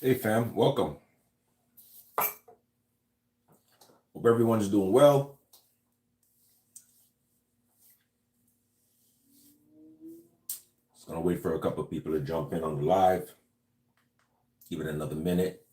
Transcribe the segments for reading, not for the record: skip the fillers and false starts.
Hey fam, welcome. Hope everyone's doing well. Just gonna wait for a couple of people to jump in on the live. Give it another minute.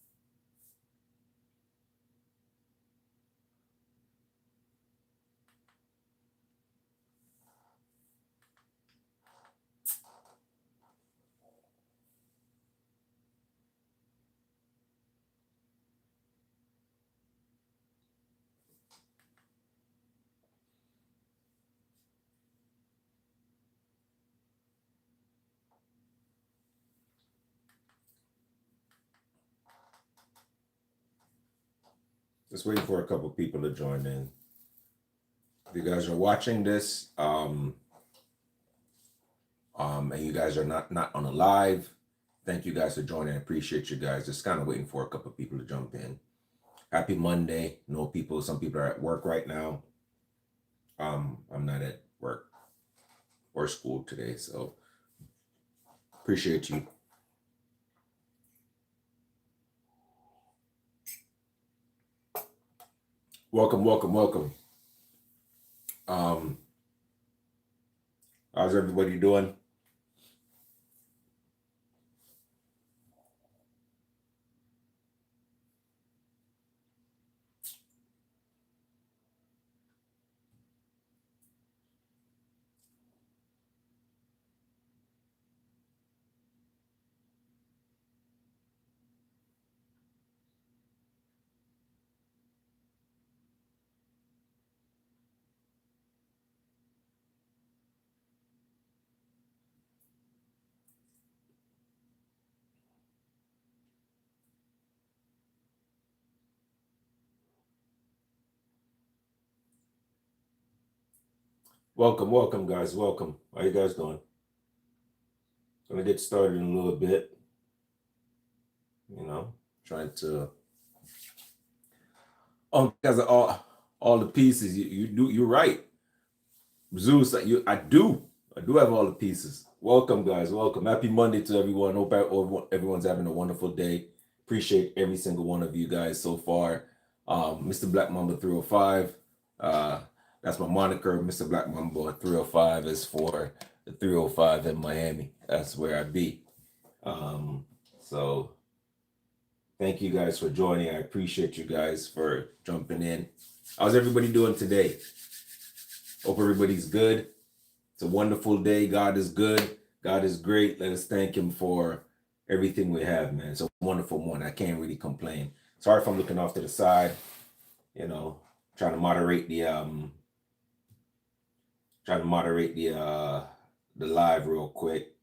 Just waiting for a couple of people to join in. If you guys are watching this, and you guys are not on the live, thank you guys for joining. I appreciate you guys. Just kind of waiting for a couple of people to jump in. Happy Monday. Some people are at work right now. I'm not at work or school today, so appreciate you. Welcome. How's everybody doing? Welcome, guys. Welcome. How you guys doing? Gonna get started in a little bit. Trying to because of all the pieces. You're right. Zeus, I do have all the pieces. Welcome, guys. Welcome. Happy Monday to everyone. Hope everyone's having a wonderful day. Appreciate every single one of you guys so far. Mr. Black Mamba 305. That's my moniker. Mr. Black Mamba 305 is for the 305 in Miami. That's where I be. So thank you guys for joining. I appreciate you guys for jumping in. How's everybody doing today? Hope everybody's good. It's a wonderful day. God is good. God is great. Let us thank him for everything we have, man. It's a wonderful morning. I can't really complain. Sorry if I'm looking off to the side, trying to moderate the live real quick.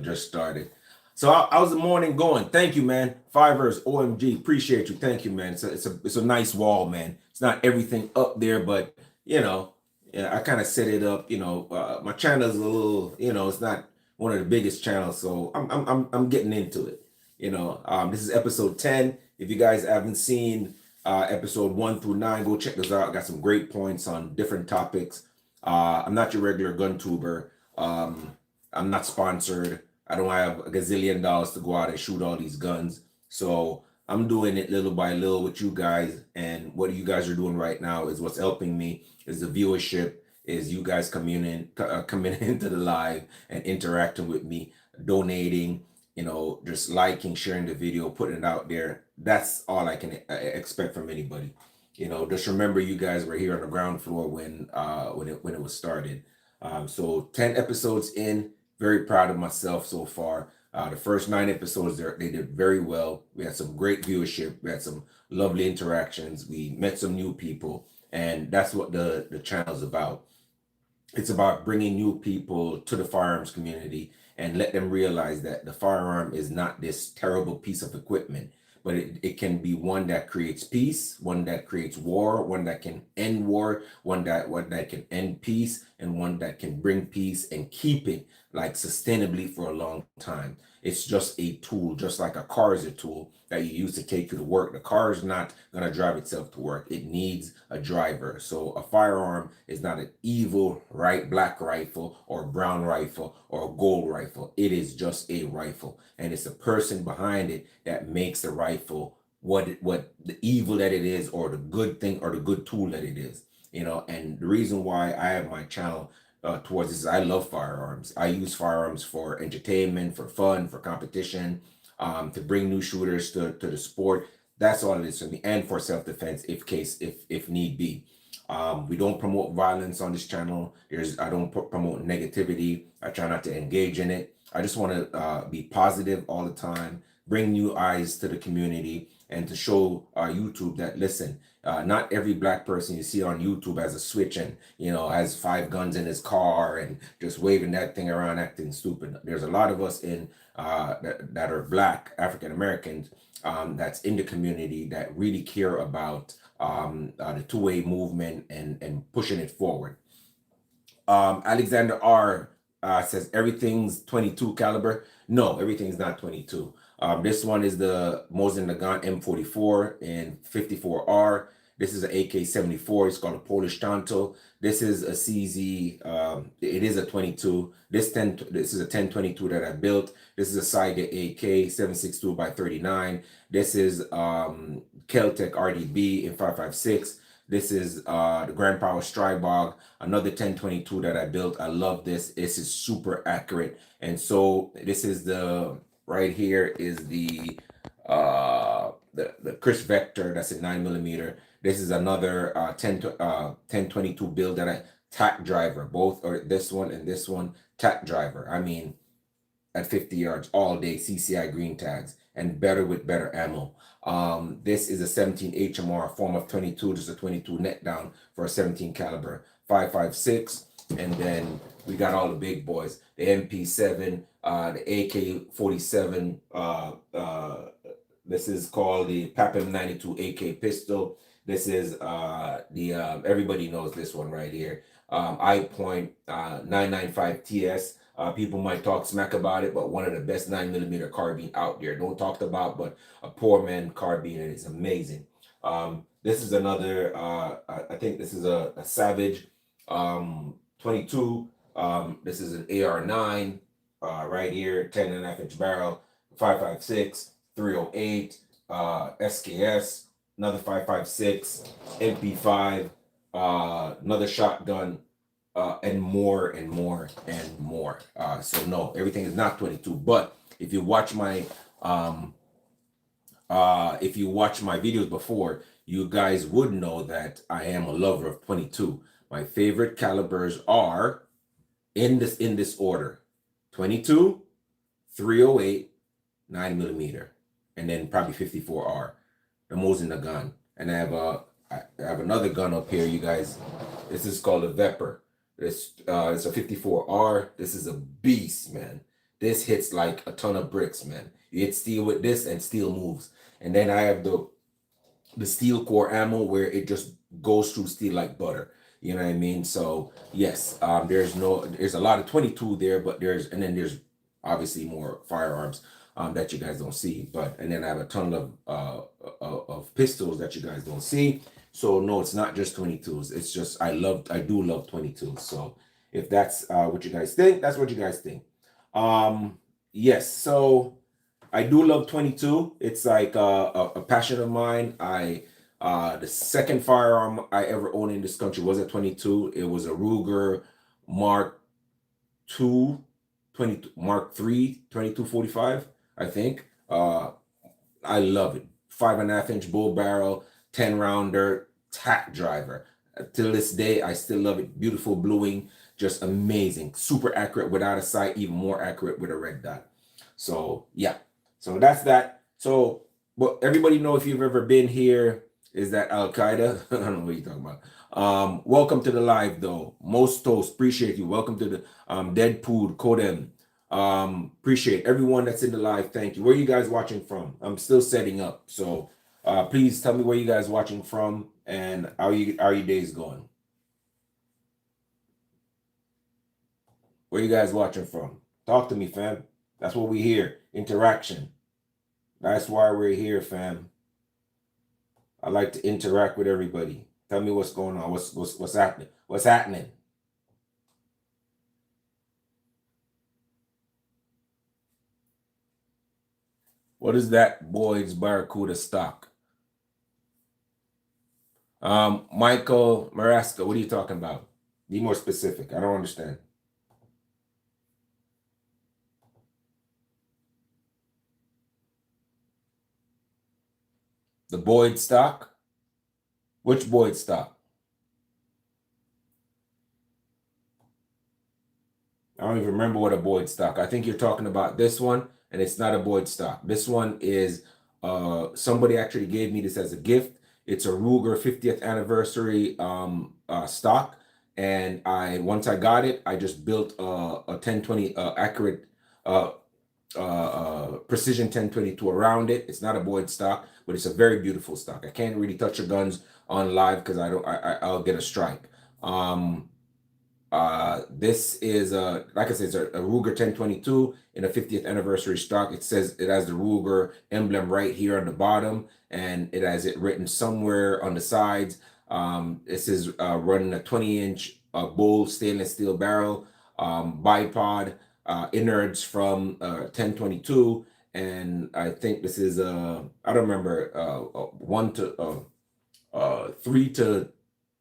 Just started. So how's the morning going? Thank you, man. Fivers, OMG, appreciate you. Thank you, man. It's a nice wall, man. It's not everything up there, but I kind of set it up. My channel is a little, it's not one of the biggest channels, so I'm getting into it. This is episode 10. If you guys haven't seen episode 1 through 9, go check those out. I got some great points on different topics. I'm not your regular gun tuber. I'm not sponsored. I don't have a gazillion dollars to go out and shoot all these guns. So I'm doing it little by little with you guys. And what you guys are doing right now is what's helping me, is the viewership, is you guys coming into the live and interacting with me, donating, just liking, sharing the video, putting it out there. That's all I can expect from anybody. Just remember you guys were here on the ground floor when it was started. So 10 episodes in, very proud of myself so far. The first 9 episodes, they did very well. We had some great viewership. We had some lovely interactions. We met some new people, and that's what the channel's about. It's about bringing new people to the firearms community and let them realize that the firearm is not this terrible piece of equipment, but it can be one that creates peace, one that creates war, one that can end war, one that can end peace, and one that can bring peace and keep it like sustainably for a long time. It's just a tool, just like a car is a tool that you use to take you to work. The car is not going to drive itself to work. It needs a driver. So a firearm is not an evil, right, black rifle or brown rifle or gold rifle. It is just a rifle. And it's the person behind it that makes the rifle what the evil that it is, or the good thing, or the good tool that it is. And the reason why I have my channel towards this is I love firearms. I use firearms for entertainment, for fun, for competition, to bring new shooters to the sport. That's all it is for me, and for self-defense if need be. We don't promote violence on this channel. I don't promote negativity. I try not to engage in it. I just want to be positive all the time, bring new eyes to the community, and to show YouTube that, listen, not every black person you see on YouTube has a switch and, has 5 guns in his car and just waving that thing around acting stupid. There's a lot of us that are black, African Americans, that's in the community that really care about the two-way movement and pushing it forward. Alexander R says everything's 22 caliber. No, everything's not 22. This one is the Mosin Nagant M44 and 54R. This is an AK-74. It's called a Polish Tanto. This is a CZ. It is a 22. This is a 1022 that I built. This is a Saiga AK 762 by 39. This is Keltec RDB in 5.56. This is the Grand Power Strybog, another 1022 that I built. I love this. This is super accurate. And so this is right here is the Chris Vector. That's a 9mm. This is another 1022 build that I tack driver, both, or this one and this one, tack driver. I mean, at 50 yards all day, CCI green tags, and better with better ammo. This is a 17 HMR, form of 22, just a 22 net down for a 17 caliber, 5.56. And then we got all the big boys, the MP7, the AK-47. This is called the PAPM 92 AK pistol. This is everybody knows this one right here. I-Point 995 TS. People might talk smack about it, but one of the best 9mm carbine out there. Don't talked about, but a poor man carbine, and it's amazing. This is another, I think this is a Savage 22. This is an AR-9 right here, 10.5-inch barrel, 5.56, 308, SKS, another 5.56, MP5, another shotgun, and more and more and more. So no, everything is not 22. But if you watch my videos before, you guys would know that I am a lover of 22. My favorite calibers are in this order: 22, 308, 9mm, and then probably 54R. The Mosin Nagant. And I have another gun up here, you guys. This is called a Vepr. It's a 54R. This is a beast, man. This hits like a ton of bricks, man. You hit steel with this and steel moves. And then I have the steel core ammo where it just goes through steel like butter. You know what I mean? So yes, there's a lot of 22 there, but there's obviously more firearms that you guys don't see. And then I have a ton of pistols that you guys don't see. So no, it's not just 22s. It's just I do love 22s. So if that's what you guys think, that's what you guys think. Yes, so I do love 22. It's like a passion of mine. The second firearm I ever owned in this country was a 22. It was a Ruger Mark II, Mark III 2245, I think. I love it. 5.5-inch bull barrel, 10-rounder, tack driver. Till this day, I still love it. Beautiful bluing, just amazing. Super accurate without a sight, even more accurate with a red dot. So yeah, so that's that. So, but everybody know, if you've ever been here, is that Al Qaeda? I don't know what you're talking about. Welcome to the live though. Most Toast, appreciate you. Welcome to the Deadpool Codem. Appreciate everyone that's in the live. Thank you. Where are you guys watching from? I'm still setting up, so please tell me where you guys watching from and how your days going. Where you guys watching from? Talk to me, fam. That's what we hear. Interaction. That's why we're here, fam. I like to interact with everybody. Tell me what's going on. What's happening? What's happening? What is that Boyd's Barracuda stock? Michael Maraska, what are you talking about? Be more specific. I don't understand. The Boyd stock? Which Boyd stock? I don't even remember what a Boyd stock. I think you're talking about this one, and it's not a Boyd stock. This one is somebody actually gave me this as a gift. It's a Ruger 50th anniversary stock, and once I got it, I just built a 1020 accurate precision 1022 around it. It's not a Boyd stock, but it's a very beautiful stock. I can't really touch your guns on live because I'll get a strike. This is like I said, it's a Ruger 1022 in a 50th anniversary stock. It says it has the Ruger emblem right here on the bottom, and it has it written somewhere on the sides. This is running a 20-inch bull stainless steel barrel, bipod, innards from 1022, and I think this is I don't remember 3 to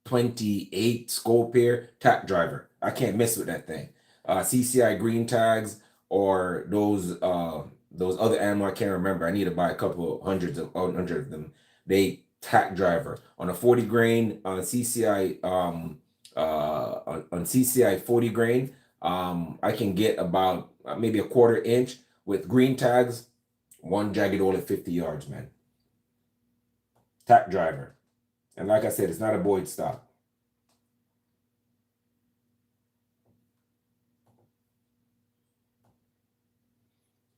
28 scope here, tack driver. I can't mess with that thing. CCI green tags or those other ammo I can't remember. I need to buy a couple hundred of them. They tack driver on a 40 grain on CCI on CCI 40 grain. I can get about maybe a quarter inch with green tags, one jagged hole at 50 yards, man. Tack driver. And like I said, it's not a Boyd stock.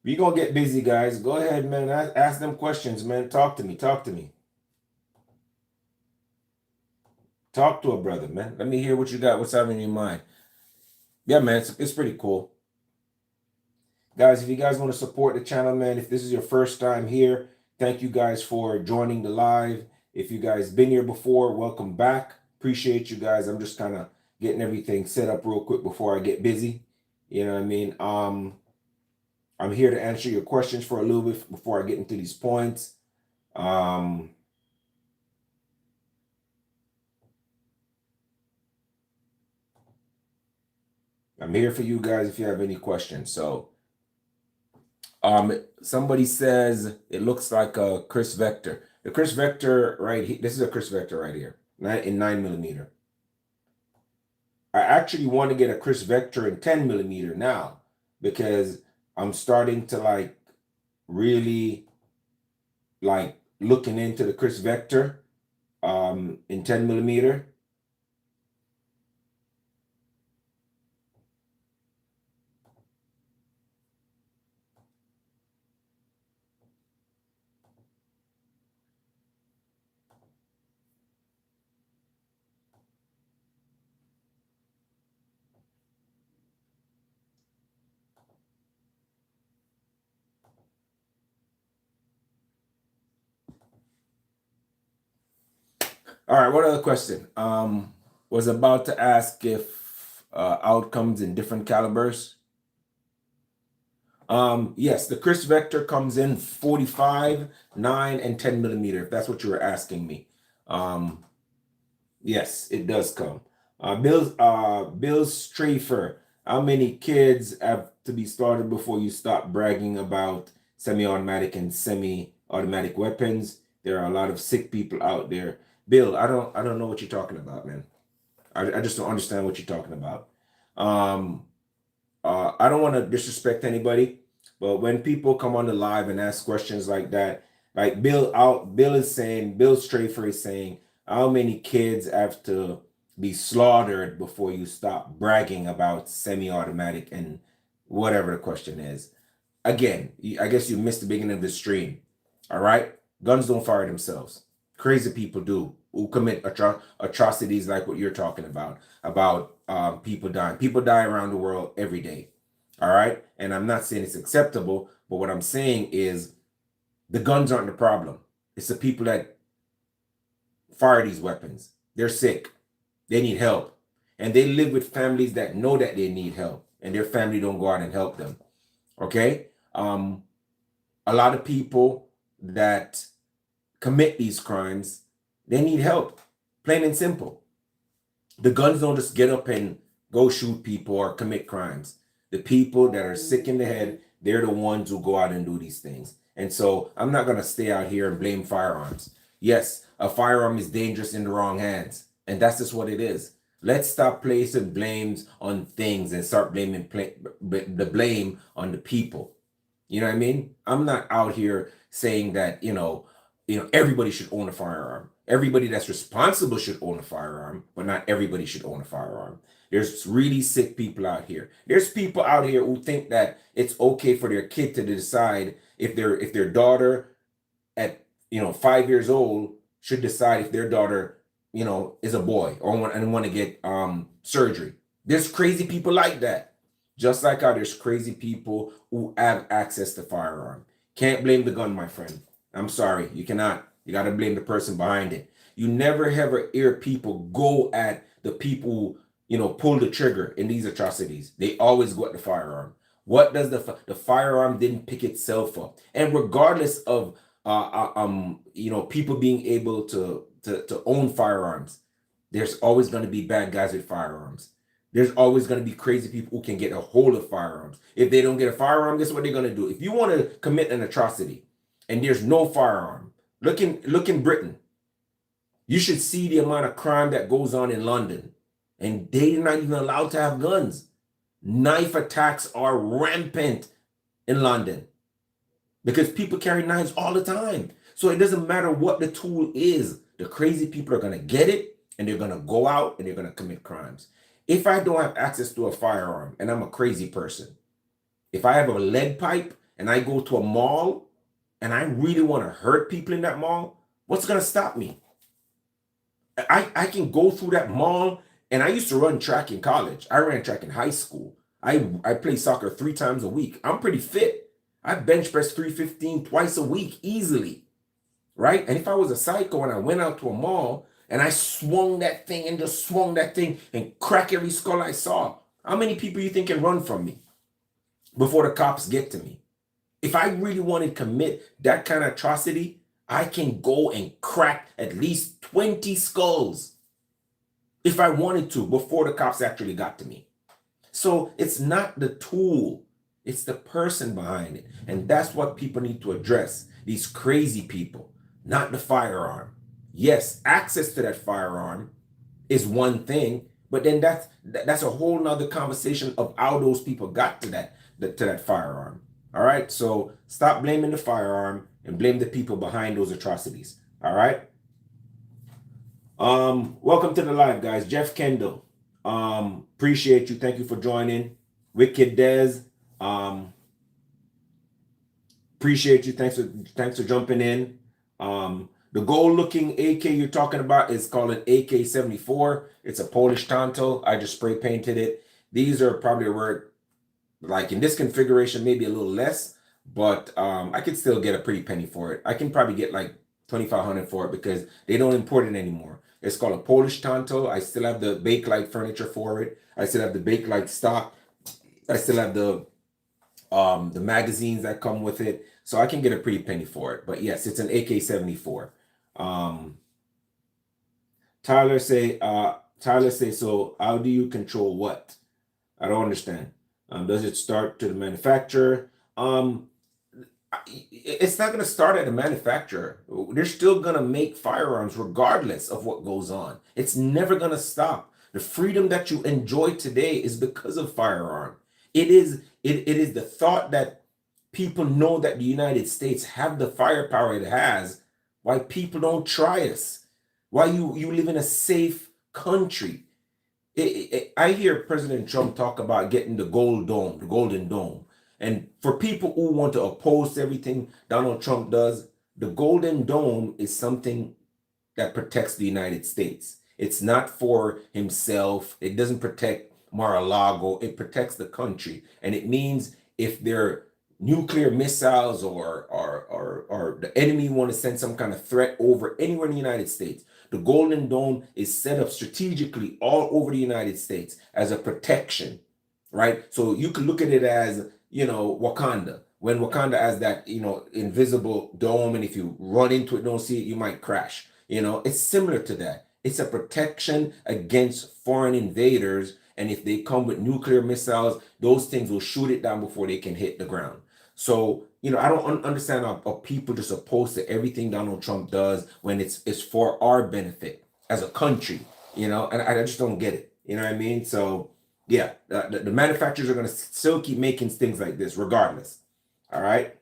We gonna get busy, guys. Go ahead, man. Ask them questions, man. Talk to me. Talk to me. Talk to a brother, man. Let me hear what you got. What's having in your mind? Yeah, man. It's pretty cool. Guys, if you guys want to support the channel, man, if this is your first time here, thank you guys for joining the live. If you guys been here before, welcome back. Appreciate you guys. I'm just kind of getting everything set up real quick before I get busy. You know what I mean? I'm here to answer your questions for a little bit before I get into these points. I'm here for you guys if you have any questions. So somebody says it looks like a Chris Vector. The Chris Vector right here, this is a Chris Vector right here, in 9mm. I actually want to get a Chris Vector in 10mm now because I'm starting to like really like looking into the Chris Vector in 10mm. All right, what other question? Was about to ask if outcomes in different calibers. Yes, the Chris Vector comes in 45, 9, and 10mm, if that's what you were asking me. Yes, it does come. Bill Strafer, how many kids have to be started before you stop bragging about semi-automatic and semi-automatic weapons? There are a lot of sick people out there. Bill, I don't know what you're talking about, man. I just don't understand what you're talking about. I don't want to disrespect anybody, but when people come on the live and ask questions like that, like Bill Strafer is saying, how many kids have to be slaughtered before you stop bragging about semi-automatic and whatever the question is? Again, I guess you missed the beginning of the stream. All right, guns don't fire themselves. Crazy people do, who commit atrocities like what you're talking about people dying. People die around the world every day. All right. And I'm not saying it's acceptable, but what I'm saying is the guns aren't the problem. It's the people that fire these weapons. They're sick. They need help. And they live with families that know that they need help and their family don't go out and help them. Okay. A lot of people that commit these crimes, they need help. Plain and simple. The guns don't just get up and go shoot people or commit crimes. The people that are sick in the head, they're the ones who go out and do these things. And so I'm not going to stay out here and blame firearms. Yes, a firearm is dangerous in the wrong hands. And that's just what it is. Let's stop placing blames on things and start blaming the blame on the people. You know what I mean? I'm not out here saying that, everybody should own a firearm. Everybody that's responsible should own a firearm, but not everybody should own a firearm. There's really sick people out here. There's people out here who think that it's okay for their kid to decide if their daughter at 5 years old should decide if their daughter is a boy or want to get surgery. There's crazy people like that. Just like how there's crazy people who have access to firearm. Can't blame the gun, my friend. I'm sorry, you cannot. You got to blame the person behind it. You never ever hear people go at the people who, pull the trigger in these atrocities. They always go at the firearm. What does the firearm didn't pick itself up? And regardless of people being able to own firearms, there's always going to be bad guys with firearms. There's always going to be crazy people who can get a hold of firearms. If they don't get a firearm, guess what they're going to do? If you want to commit an atrocity and there's no firearm, look in Britain. You should see the amount of crime that goes on in London. And they're not even allowed to have guns. Knife attacks are rampant in London because people carry knives all the time. So it doesn't matter what the tool is. The crazy people are going to get it and they're going to go out and they're going to commit crimes. If I don't have access to a firearm and I'm a crazy person, if I have a lead pipe and I go to a mall and I really want to hurt people in that mall, what's going to stop me? I can go through that mall, and I used to run track in college. I ran track in high school. I play soccer 3 times a week. I'm pretty fit. I bench press 315 twice a week easily, right? And if I was a psycho and I went out to a mall and I swung that thing and crack every skull I saw, how many people you think can run from me before the cops get to me? If I really want to commit that kind of atrocity, I can go and crack at least 20 skulls if I wanted to before the cops actually got to me. So it's not the tool, it's the person behind it. And that's what people need to address. These crazy people, not the firearm. Yes, access to that firearm is one thing, but then that's a whole nother conversation of how those people got to that firearm. All right, so stop blaming the firearm and blame the people behind those atrocities. All right. Welcome to the live, guys. Jeff Kendall. Appreciate you. Thank you for joining. Wicked Dez. Appreciate you. Thanks for jumping in. The gold-looking AK you're talking about is called an AK-74. It's a Polish Tanto. I just spray painted it. These are probably worth, like in this configuration, maybe a little less, but I could still get a pretty penny for it. I can probably get like $2,500 for it because they don't import it anymore. It's called a Polish Tanto. I still have the Bakelite furniture for it. I still have the Bakelite stock. I still have the magazines that come with it. So I can get a pretty penny for it. But yes, it's an AK-74. Tyler say, so how do you control what? I don't understand. Does it start to the manufacturer? It's not going to start at the manufacturer. They're still going to make firearms regardless of what goes on. It's never going to stop. The freedom that you enjoy today is because of firearm. It is the thought that people know that the United States have the firepower it has, why people don't try us, why you live in a safe country. I hear President Trump talk about getting the Golden Dome. And for people who want to oppose everything Donald Trump does, the Golden Dome is something that protects the United States. It's not for himself. It doesn't protect Mar-a-Lago. It protects the country, and it means if there nuclear missiles or the enemy want to send some kind of threat over anywhere in the United States, the Golden Dome is set up strategically all over the United States as a protection, right? So you can look at it as, Wakanda. When Wakanda has that, invisible dome, and if you run into it, don't see it, you might crash. It's similar to that. It's a protection against foreign invaders. And if they come with nuclear missiles, those things will shoot it down before they can hit the ground. So, I don't understand how people just opposed to everything Donald Trump does when it's for our benefit as a country, and I just don't get it. You know what I mean? So, yeah, the manufacturers are going to still keep making things like this regardless. All right.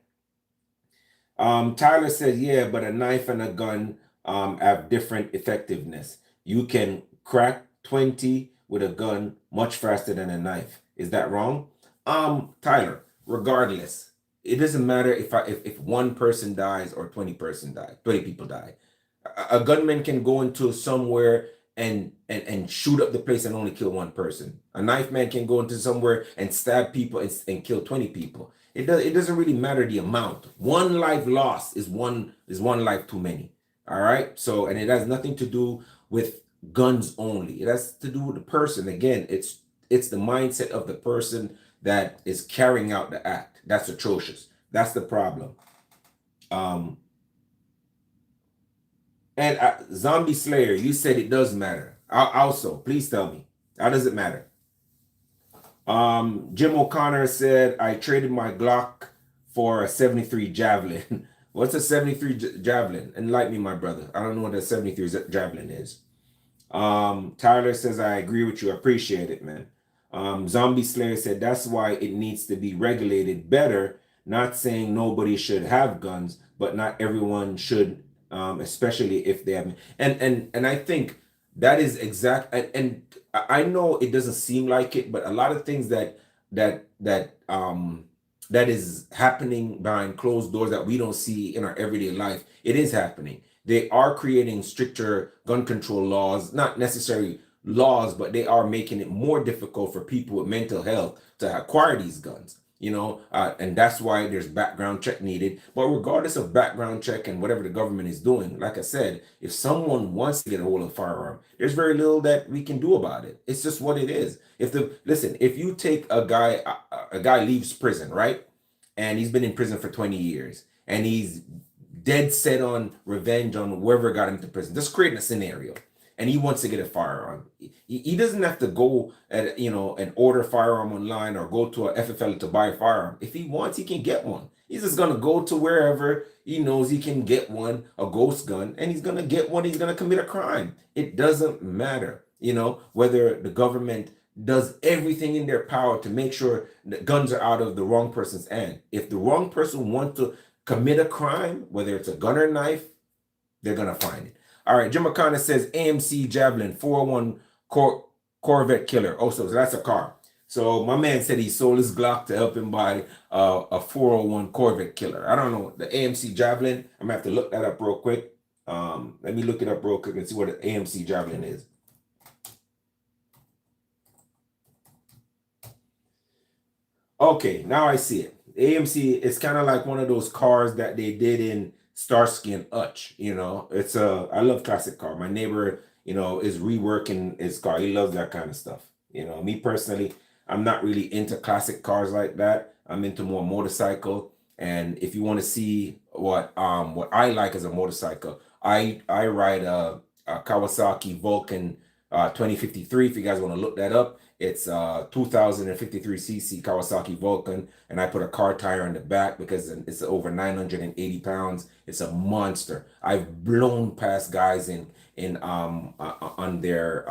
Tyler says, yeah, but a knife and a gun have different effectiveness. You can crack 20 with a gun much faster than a knife. Is that wrong? Tyler, regardless, it doesn't matter if one person dies or 20 people die. A gunman can go into somewhere and shoot up the place and only kill one person. A knife man can go into somewhere and stab people and kill 20 people. It doesn't really matter the amount. One life lost is one life too many. All right. So, and it has nothing to do with guns only. It has to do with the person. Again, it's the mindset of the person that is carrying out the act. That's atrocious. That's the problem. And Zombie Slayer, you said it does matter. Also, please tell me, how does it matter? Jim O'Connor said, I traded my Glock for a 73 Javelin. What's a 73 Javelin? Enlighten me, my brother. I don't know what a 73 Javelin is. Tyler says, I agree with you. I appreciate it, man. Zombie Slayer said, that's why it needs to be regulated better. Not saying nobody should have guns, but not everyone should, especially if they have. And I think that is exact. And I know it doesn't seem like it, but a lot of things that is happening behind closed doors that we don't see in our everyday life, it is happening. They are creating stricter gun control laws, not necessarily laws, but they are making it more difficult for people with mental health to acquire these guns, and that's why there's background check needed. But regardless of background check and whatever the government is doing, like I said, if someone wants to get a hold of a firearm, there's very little that we can do about it. It's just what it is. If you take a guy leaves prison, right? And he's been in prison for 20 years and he's dead set on revenge on whoever got him to prison. Just creating a scenario. And he wants to get a firearm. He doesn't have to go and order a firearm online or go to a FFL to buy a firearm. If he wants, he can get one. He's just gonna go to wherever he knows he can get one, a ghost gun, and he's gonna get one. He's gonna commit a crime. It doesn't matter, whether the government does everything in their power to make sure that guns are out of the wrong person's hand. If the wrong person wants to commit a crime, whether it's a gun or knife, they're gonna find it. All right, Jim McConnell says AMC Javelin 401 Corvette killer. Oh, so that's a car. So my man said he sold his Glock to help him buy a 401 Corvette killer. I don't know the AMC Javelin. I'm gonna have to look that up real quick. Let me look it up real quick and see what an AMC Javelin is. Okay, now I see it. AMC is kind of like one of those cars that they did in Starsky and Hutch. It's I love classic car. My neighbor, is reworking his car. He loves that kind of stuff. Me personally, I'm not really into classic cars like that. I'm into more motorcycle. And if you want to see what I like as a motorcycle, I ride a Kawasaki Vulcan 2053. If you guys want to look that up, it's 2053cc Kawasaki Vulcan, and I put a car tire on the back because it's over 980 pounds. It's a monster. I've blown past guys on their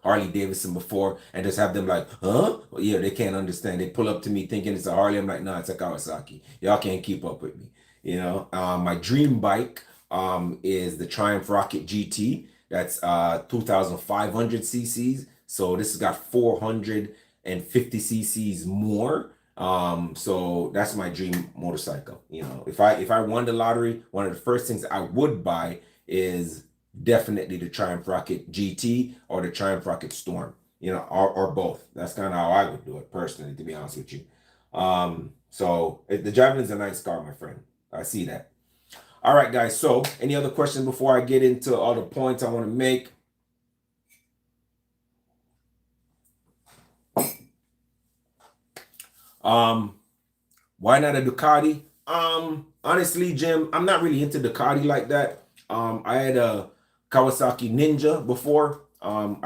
Harley Davidson before and just have them like, huh? Well, yeah, they can't understand. They pull up to me thinking it's a Harley. I'm like, nah, it's a Kawasaki. Y'all can't keep up with me. My dream bike is the Triumph Rocket GT. That's 2,500 cc's. So this has got 450 cc's more. So that's my dream motorcycle. If I won the lottery, one of the first things I would buy is definitely the Triumph Rocket GT or the Triumph Rocket Storm, or both. That's kind of how I would do it personally, to be honest with you. So the Javelin's a nice car, my friend. I see that. All right, guys. So any other questions before I get into all the points I want to make? Why not a Ducati? Honestly, Jim, I'm not really into Ducati like that. I had a Kawasaki Ninja before. I'm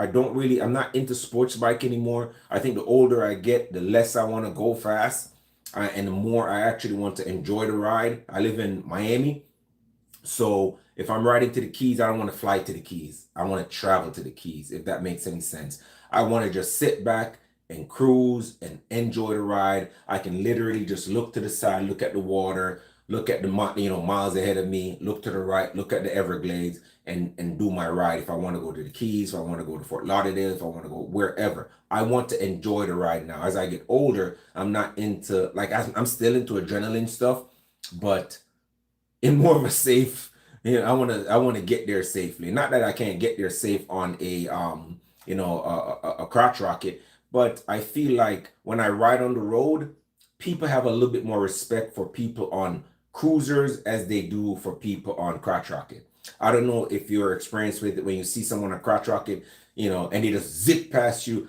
not into sports bike anymore. I think the older I get, the less I want to go fast, and the more I actually want to enjoy the ride. I live in Miami, so if I'm riding to the Keys, I don't want to fly to the Keys. I want to travel to the Keys, if that makes any sense. I want to just sit back and cruise and enjoy the ride. I can literally just look to the side, look at the water, look at the miles ahead of me, look to the right, look at the Everglades, and do my ride. If I want to go to the Keys, if I want to go to Fort Lauderdale, if I want to go wherever, I want to enjoy the ride now. As I get older, I'm not into I'm still into adrenaline stuff, but in more of a safe, I want to get there safely. Not that I can't get there safe on a crotch rocket, but I feel like when I ride on the road, people have a little bit more respect for people on cruisers as they do for people on crotch rocket. I don't know if you're experienced with it when you see someone on crotch rocket, and they just zip past you.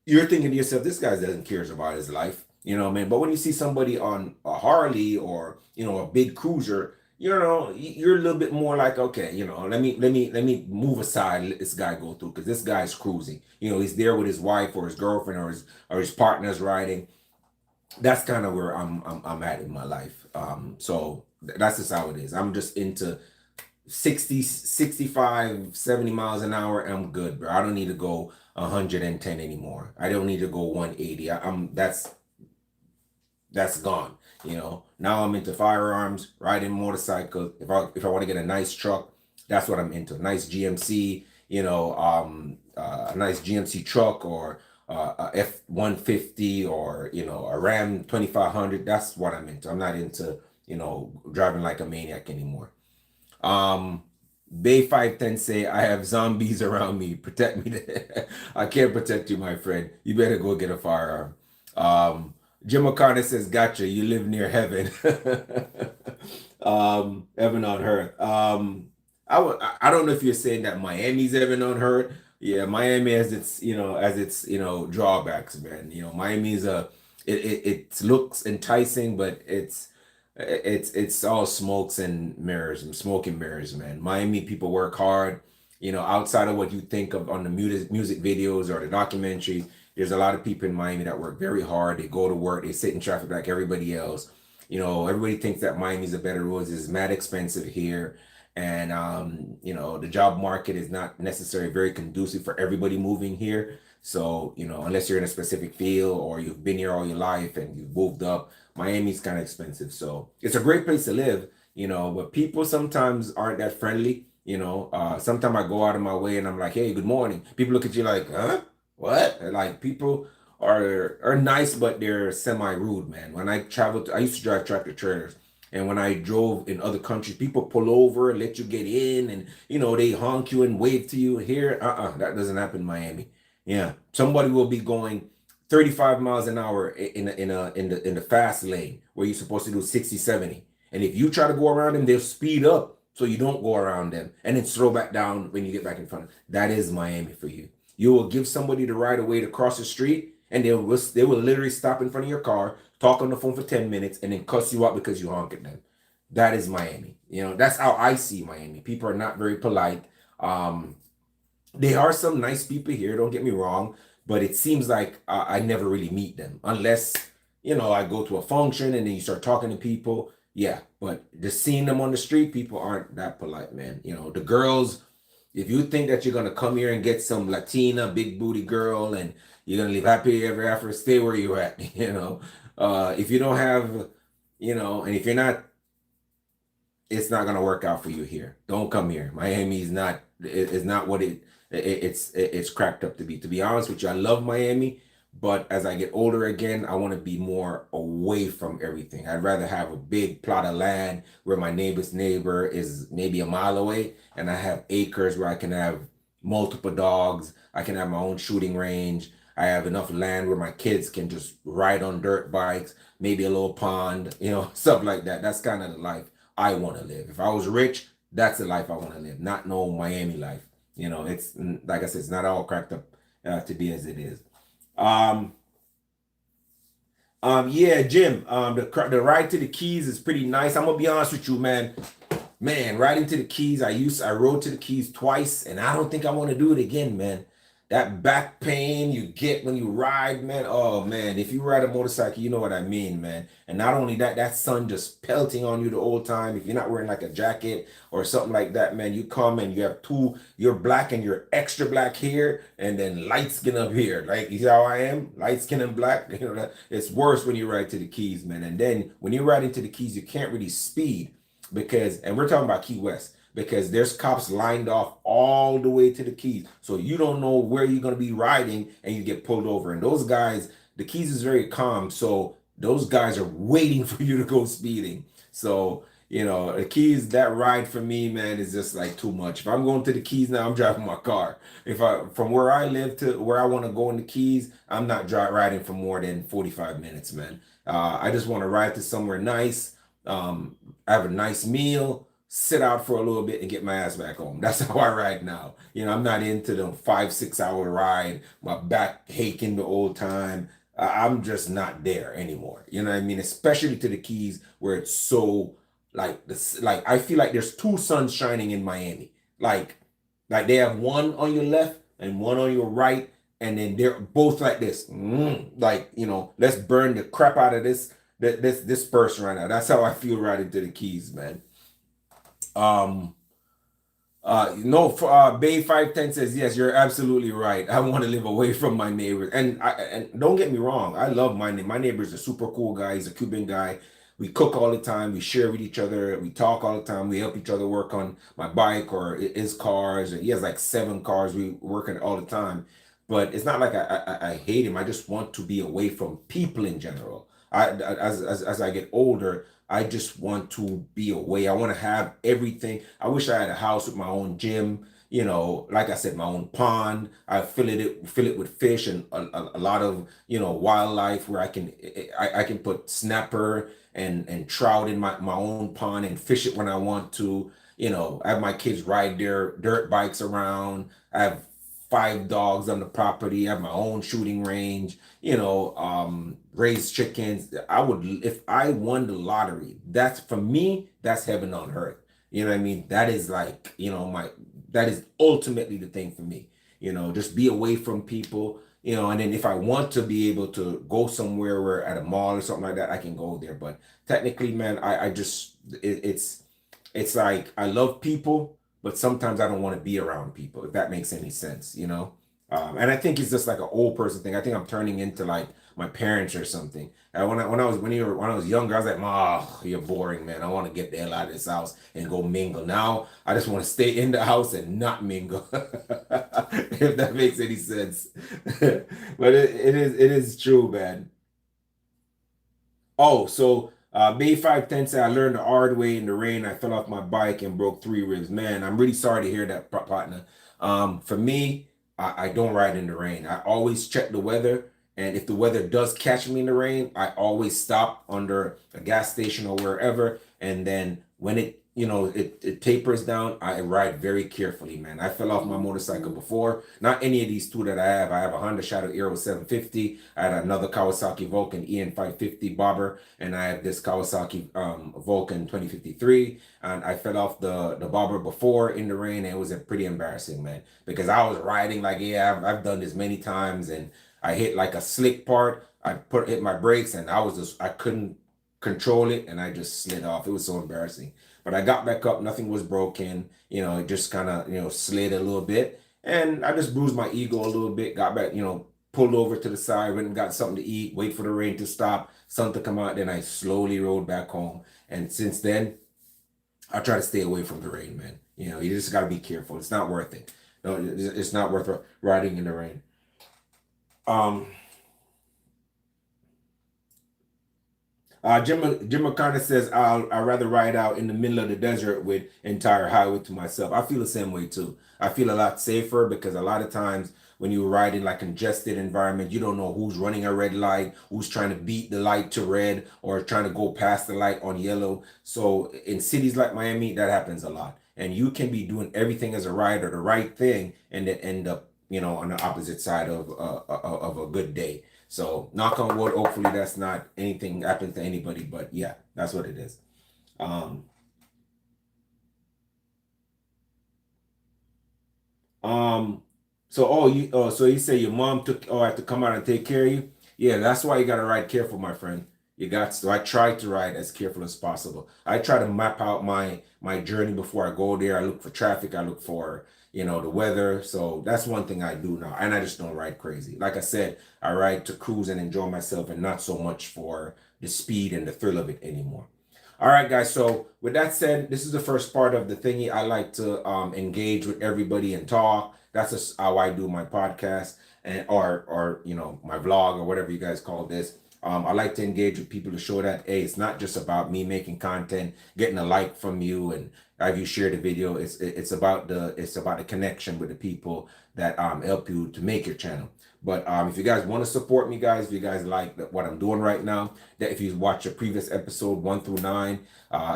You're thinking to yourself, this guy doesn't care about his life, what I mean? But when you see somebody on a Harley or, a big cruiser, you're a little bit more like, okay, let me move aside, let this guy go through, because this guy's cruising. He's there with his wife or his girlfriend or his partner's riding. That's kind of where I'm at in my life. So that's just how it is. I'm just into 60, 65, 70 miles an hour, and I'm good, bro. I don't need to go 110 anymore. I don't need to go 180. That's gone. Now I'm into firearms, riding motorcycles. If I want to get a nice truck, that's what I'm into. Nice GMC, a nice GMC truck, or a F-150, or a Ram 2500. That's what I'm into. I'm not into driving like a maniac anymore. Bay 510 say, I have zombies around me. Protect me. I can't protect you, my friend. You better go get a firearm. Jim O'Connor says, gotcha. You live near heaven. Heaven on earth. I don't know if you're saying that Miami's heaven on earth. Yeah, Miami has its drawbacks, man. Miami's it looks enticing, but it's all smokes and mirrors and smoke and mirrors, man. Miami people work hard, outside of what you think of on the music videos or the documentaries. There's a lot of people in Miami that work very hard. They go to work, they sit in traffic like everybody else. Everybody thinks that Miami's a better roads. It's mad expensive here. And the job market is not necessarily very conducive for everybody moving here. So, unless you're in a specific field or you've been here all your life and you've moved up, Miami's kind of expensive. So it's a great place to live, but people sometimes aren't that friendly. Sometimes I go out of my way and I'm like, hey, good morning. People look at you like, huh? What? Like, people are nice, but they're semi-rude, man. When I used to drive tractor trailers. And when I drove in other countries, people pull over, let you get in, and they honk you and wave to you. Here, that doesn't happen in Miami. Yeah, somebody will be going 35 miles an hour in the fast lane where you're supposed to do 60, 70. And if you try to go around them, they'll speed up so you don't go around them and then slow back down when you get back in front. That is Miami for you. You will give somebody the right of way to cross the street, and they will literally stop in front of your car, talk on the phone for 10 minutes, and then cuss you out because you honk at them. That is Miami. That's how I see Miami. People are not very polite. There are some nice people here, don't get me wrong, but it seems like I never really meet them unless, I go to a function and then you start talking to people. Yeah, but just seeing them on the street, people aren't that polite, man. The girls, if you think that you're going to come here and get some Latina, big booty girl, and you're going to live happy ever after, stay where you're at, If you don't have, and if you're not, it's not going to work out for you here. Don't come here. Miami is not what it's cracked up to be. To be honest with you, I love Miami, But as I get older again, I want to be more away from everything. I'd rather have a big plot of land where my neighbor's neighbor is maybe a mile away, and I have acres where I can have multiple dogs. I can have my own shooting range. I have enough land where my kids can just ride on dirt bikes, maybe a little pond, stuff like that. That's kind of the life I want to live. If I was rich, that's the life I want to live, not no Miami life. It's like I said, it's not all cracked up to be as it is. Um, yeah, Jim. The ride to the Keys is pretty nice. I'm gonna be honest with you, man. Man, riding to the Keys, I rode to the Keys twice, and I don't think I want to do it again, man. That back pain you get when you ride, man. Oh man, if you ride a motorcycle, you know what I mean, man. And not only that, that sun just pelting on you the whole time. If you're not wearing like a jacket or something like that, man, you come and you have you're black and you're extra black here, and then light skin up here. Like you see how I am, light skin and black. It's worse when you ride to the Keys, man. And then when you ride into the Keys, you can't really speed because, and we're talking about Key West, because there's cops lined off all the way to the Keys. So you don't know where you're going to be riding and you get pulled over. And those guys, the Keys is very calm. So those guys are waiting for you to go speeding. So, the Keys, that ride for me, man, is just like too much. If I'm going to the Keys now, I'm driving my car. From where I live to where I want to go in the Keys, I'm not riding for more than 45 minutes, man. I just want to ride to somewhere nice, have a nice meal, sit out for a little bit and get my ass back home. That's how I ride now. I'm not into the 5, 6 hour ride, my back aching the old time. I'm just not there anymore. You know what I mean? Especially to the Keys where it's so like this, like I feel like there's two suns shining in Miami. Like they have one on your left and one on your right, and then they're both like this. Like, let's burn the crap out of this person right now. That's how I feel riding to the Keys, man. Um, no, Bay 510 says, yes, you're absolutely right. I want to live away from my neighbors. And don't get me wrong, I love my neighbor. My neighbor's a super cool guy. He's a Cuban guy. We cook all the time. We share with each other. We talk all the time. We help each other work on my bike or his cars. He has like 7 cars. We work on it all the time. But it's not like I hate him. I just want to be away from people in general. As I get older, I just want to be away. I want to have everything. I wish I had a house with my own gym, like I said, my own pond. I fill it with fish and a lot of, wildlife where I can put snapper and trout in my own pond and fish it when I want to. I have my kids ride their dirt bikes around. I have 5 dogs on the property. I have my own shooting range, raise chickens. I would, if I won the lottery, that's for me, that's heaven on earth. You know what I mean? That is like, that is ultimately the thing for me, just be away from people, and then if I want to be able to go somewhere where at a mall or something like that, I can go there. But technically, man, I just, it's like I love people, but sometimes I don't want to be around people, if that makes any sense, and I think it's just like an old person thing. I think I'm turning into like my parents or something. When I was younger, I was like, "Ma, you're boring, man. I want to get the hell out of this house and go mingle." Now I just want to stay in the house and not mingle, if that makes any sense. But it is true, man. Oh, so Bay 510 said, I learned the hard way in the rain. I fell off my bike and broke 3 ribs. Man, I'm really sorry to hear that, partner. For me, I don't ride in the rain. I always check the weather. And if the weather does catch me in the rain, I always stop under a gas station or wherever. And then when it tapers down, I ride very carefully, man. I fell off my motorcycle before. Not any of these two that I have. I have a Honda Shadow Aero 750. I had another Kawasaki Vulcan EN 550 bobber, and I have this Kawasaki Vulcan 2053. And I fell off the bobber before in the rain, and it was pretty embarrassing, man, because I was riding like, yeah, I've done this many times, and I hit like a slick part. Hit my brakes, and I couldn't control it, and I just slid off. It was so embarrassing. But I got back up, nothing was broken. It just kind of, slid a little bit. And I just bruised my ego a little bit, got back, pulled over to the side, went and got something to eat, wait for the rain to stop, sun to come out. Then I slowly rode back home. And since then, I try to stay away from the rain, man. You just got to be careful. It's not worth it. No, it's not worth riding in the rain. Um, Jim McConnell says, I'd rather ride out in the middle of the desert with entire highway to myself. I feel the same way too. I feel a lot safer because a lot of times when you ride in like congested environment, you don't know who's running a red light, who's trying to beat the light to red or trying to go past the light on yellow. So in cities like Miami, that happens a lot. And you can be doing everything as a rider, the right thing, and then end up, on the opposite side of a good day. So knock on wood, hopefully that's not anything happens to anybody, but yeah, that's what it is. Um, um, so you say your mom had to come out and take care of you? Yeah, that's why you gotta ride careful, my friend. You got to. I try to ride as careful as possible. I try to map out my journey before I go there. I look for traffic, I look for, the weather. So that's one thing I do now. And I just don't ride crazy. Like I said, I ride to cruise and enjoy myself and not so much for the speed and the thrill of it anymore. All right, guys. So with that said, this is the first part of the thingy. I like to engage with everybody and talk. That's just how I do my podcast and or my vlog or whatever you guys call this. I like to engage with people to show that hey, it's not just about me making content, getting a like from you, and have you shared the video. It's about the connection with the people that help you to make your channel. But if you guys want to support me, guys, if you guys like what I'm doing right now, that if you watch a previous episode 1 through 9,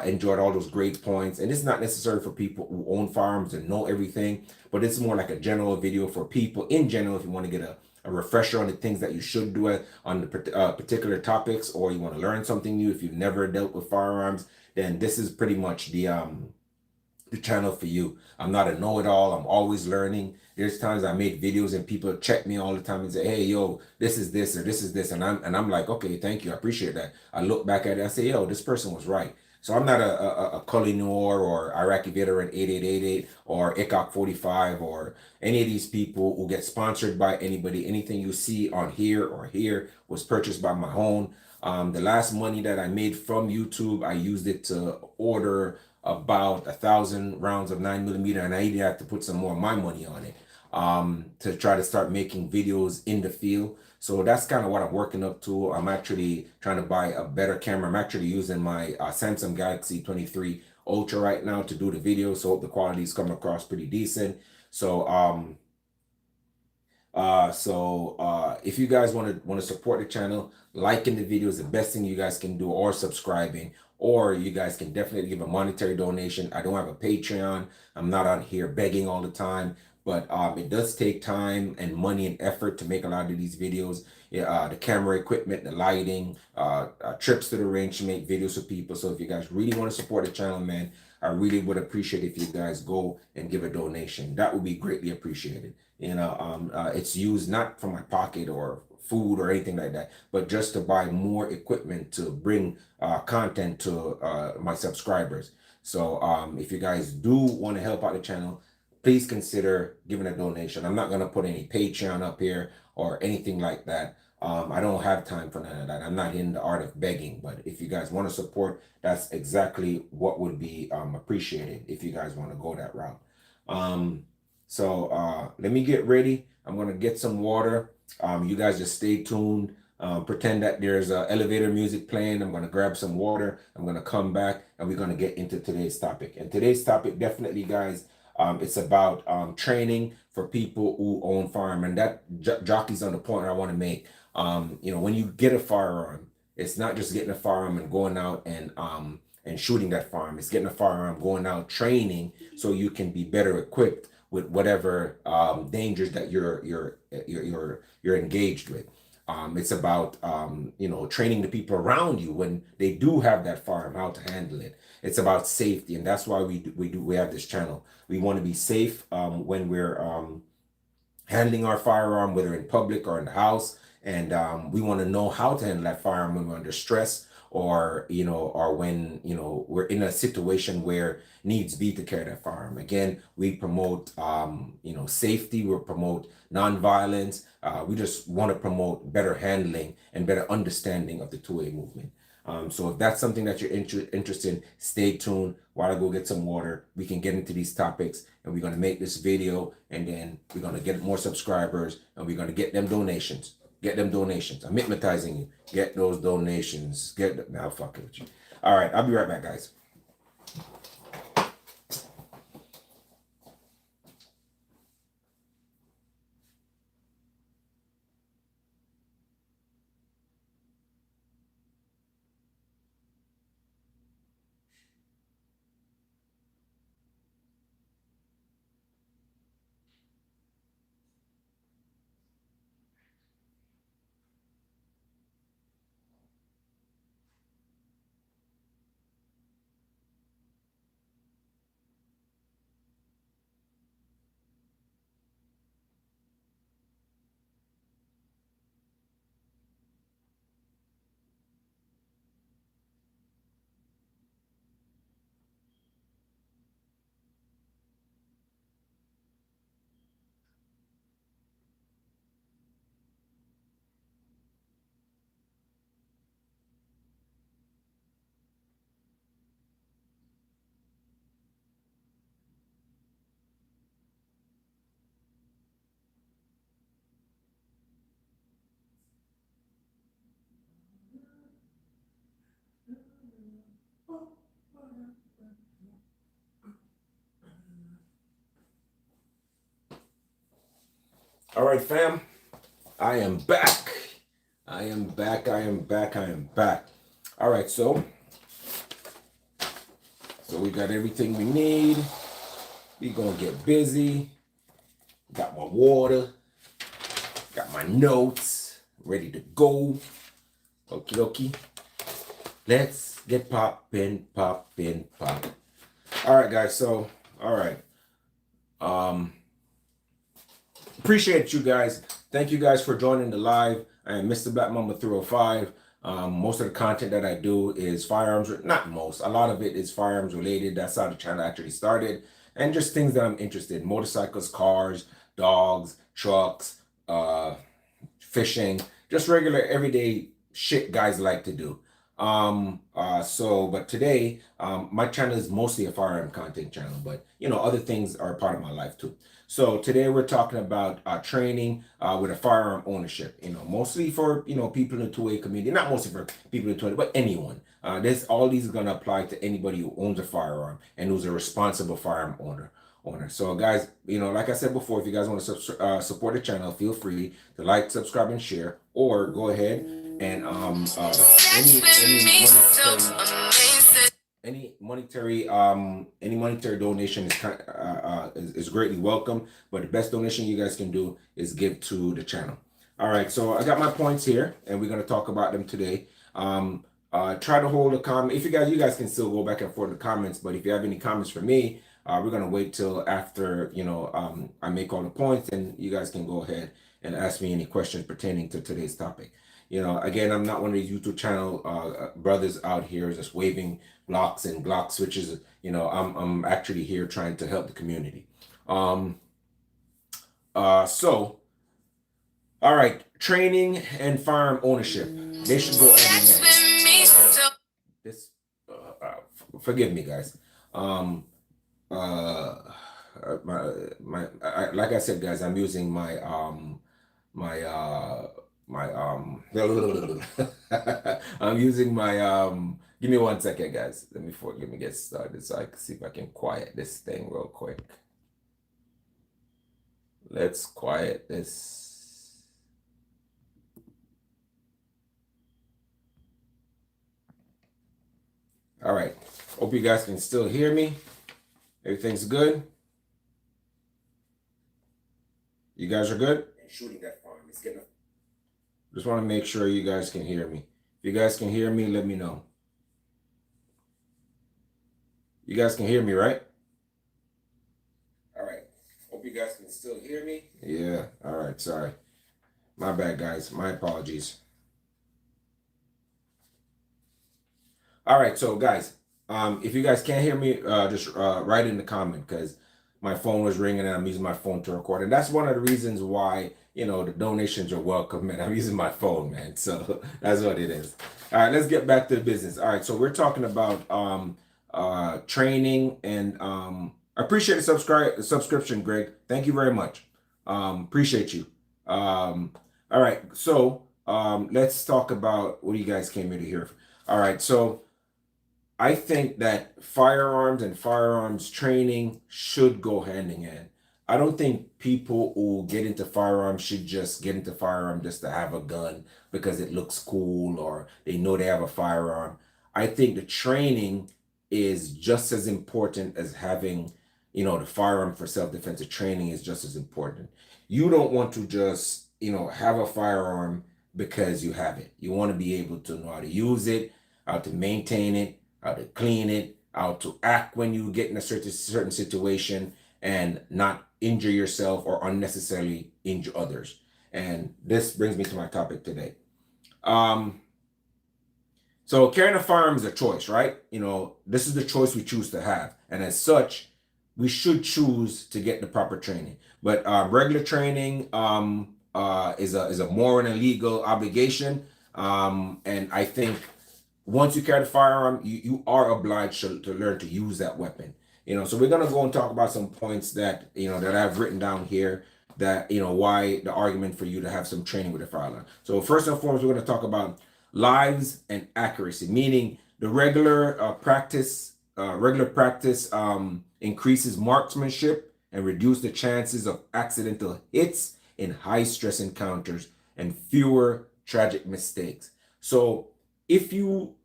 enjoyed all those great points. And it's not necessary for people who own farms and know everything, but it's more like a general video for people in general. If you want to get a refresher on the things that you should do on the particular topics, or you want to learn something new, if you've never dealt with firearms, then this is pretty much the channel for you. I'm not a know-it-all. I'm always learning. There's times I make videos and people check me all the time and say, "Hey, yo, this is this or this is this," and I'm like, "Okay, thank you, I appreciate that." I look back at it, I say, "Yo, this person was right." So I'm not a Cullinor or Iraqi veteran 8888 or ICOC 45 or any of these people who get sponsored by anybody. Anything you see on here or here was purchased by my own. The last money that I made from YouTube, I used it to order about 1,000 rounds of 9mm, and I even have to put some more of my money on it to try to start making videos in the field. So that's kind of what I'm working up to. I'm actually trying to buy a better camera. I'm actually using my Samsung Galaxy 23 Ultra right now to do the video, so hope the quality is coming across pretty decent. So if you guys want to support the channel, liking the video is the best thing you guys can do, or subscribing, or you guys can definitely give a monetary donation. I don't have a Patreon. I'm not out here begging all the time, but it does take time and money and effort to make a lot of these videos. Yeah, the camera equipment, the lighting, trips to the range to make videos for people. So if you guys really want to support the channel, man, I really would appreciate if you guys go and give a donation. That would be greatly appreciated. It's used not from my pocket or food or anything like that, but just to buy more equipment to bring content to my subscribers. So if you guys do want to help out the channel, please consider giving a donation. I'm not going to put any Patreon up here or anything like that. I don't have time for none of that. I'm not in the art of begging, but if you guys want to support, that's exactly what would be appreciated if you guys want to go that route. So let me get ready. I'm going to get some water. You guys just stay tuned. Pretend that there's elevator music playing. I'm going to grab some water. I'm going to come back and we're going to get into today's topic. And today's topic, definitely, guys, it's about training for people who own firearm. And that jockey's on the point I want to make. When you get a firearm, it's not just getting a firearm and going out and shooting that firearm. It's getting a firearm, going out training so you can be better equipped with whatever dangers that you're engaged with. It's about training the people around you when they do have that firearm, how to handle it. It's about safety, and that's why we have this channel. We want to be safe when we're handling our firearm, whether in public or in the house, and we want to know how to handle that firearm when we're under stress, or when we're in a situation where needs be to carry that firearm. Again, we promote safety. We promote nonviolence. We just want to promote better handling and better understanding of the two-way movement. So if that's something that you're interested in, stay tuned. While I go get some water, we can get into these topics, and we're going to make this video, and then we're going to get more subscribers, and we're going to get them donations. Get them donations. I'm hypnotizing you. Get those donations. Now fucking with you. All right, I'll be right back, guys. All right, fam. I am back. I am back. I am back. I am back. All right, so we got everything we need. We gonna get busy. Got my water. Got my notes ready to go. Okie dokie. Let's get poppin', poppin', poppin'. All right, guys. So, all right. Appreciate you guys. Thank you guys for joining the live. I am Mr. Black Mamba 305. Most of the content that I do is firearms. Not most. A lot of it is firearms related. That's how the channel actually started. And just things that I'm interested in. Motorcycles, cars, dogs, trucks, fishing. Just regular everyday shit guys like to do. But today, my channel is mostly a firearm content channel, but other things are part of my life too. So today we're talking about training with a firearm ownership, mostly for, people in the 2A community, not mostly for people in the 2A, but anyone. All these are going to apply to anybody who owns a firearm and who's a responsible firearm owner. So guys, like I said before, if you guys want to support the channel, feel free to like, subscribe, and share, or go ahead and any monetary donation is greatly welcome. But the best donation you guys can do is give to the channel. All right, so I got my points here, and we're gonna talk about them today. Try to hold a comment. If you guys can still go back and forth in the comments, but if you have any comments for me, we're gonna wait till after I make all the points, and you guys can go ahead and ask me any questions pertaining to today's topic. Again, I'm not one of these YouTube channel brothers out here just waving blocks and Glock switches. I'm actually here trying to help the community. All right, training and firearm ownership. They should go hand in hand. This, forgive me, guys. Like I said, guys, I'm using my I'm using my give me 1 second, guys. Let me get started so I can see if I can quiet this thing real quick. Let's quiet this. All right. Hope you guys can still hear me. Everything's good. You guys are good? Shooting that farm is getting. Just want to make sure you guys can hear me. If you guys can hear me, let me know. You guys can hear me, right? All right. Hope you guys can still hear me. Yeah. All right. Sorry. My bad, guys. My apologies. All right. So, guys, if you guys can't hear me, just write in the comment, because my phone was ringing and I'm using my phone to record. And that's one of the reasons why, the donations are welcome, man. I'm using my phone, man. So that's what it is. All right, let's get back to the business. All right, so we're talking about training, and I appreciate the subscription, Greg. Thank you very much. Appreciate you. All right. So let's talk about what you guys came here to hear. All right. So I think that firearms and firearms training should go hand in hand. I don't think people who get into firearms should just get into firearm just to have a gun because it looks cool or they know they have a firearm. I think the training is just as important as having, the firearm for self-defense. The training is just as important. You don't want to just, have a firearm because you have it. You want to be able to know how to use it, how to maintain it, how to clean it, how to act when you get in a certain situation and not injure yourself or unnecessarily injure others. And this brings me to my topic today. Um, so carrying a firearm is a choice, right? This is the choice we choose to have. And as such, we should choose to get the proper training. But regular training is a moral and a legal obligation. And I think once you carry the firearm, you are obliged to learn to use that weapon. So we're gonna go and talk about some points that that I've written down here that why the argument for you to have some training with a firearm. So first and foremost, we're gonna talk about lives and accuracy, meaning the regular practice increases marksmanship and reduce the chances of accidental hits in high stress encounters and fewer tragic mistakes. So if you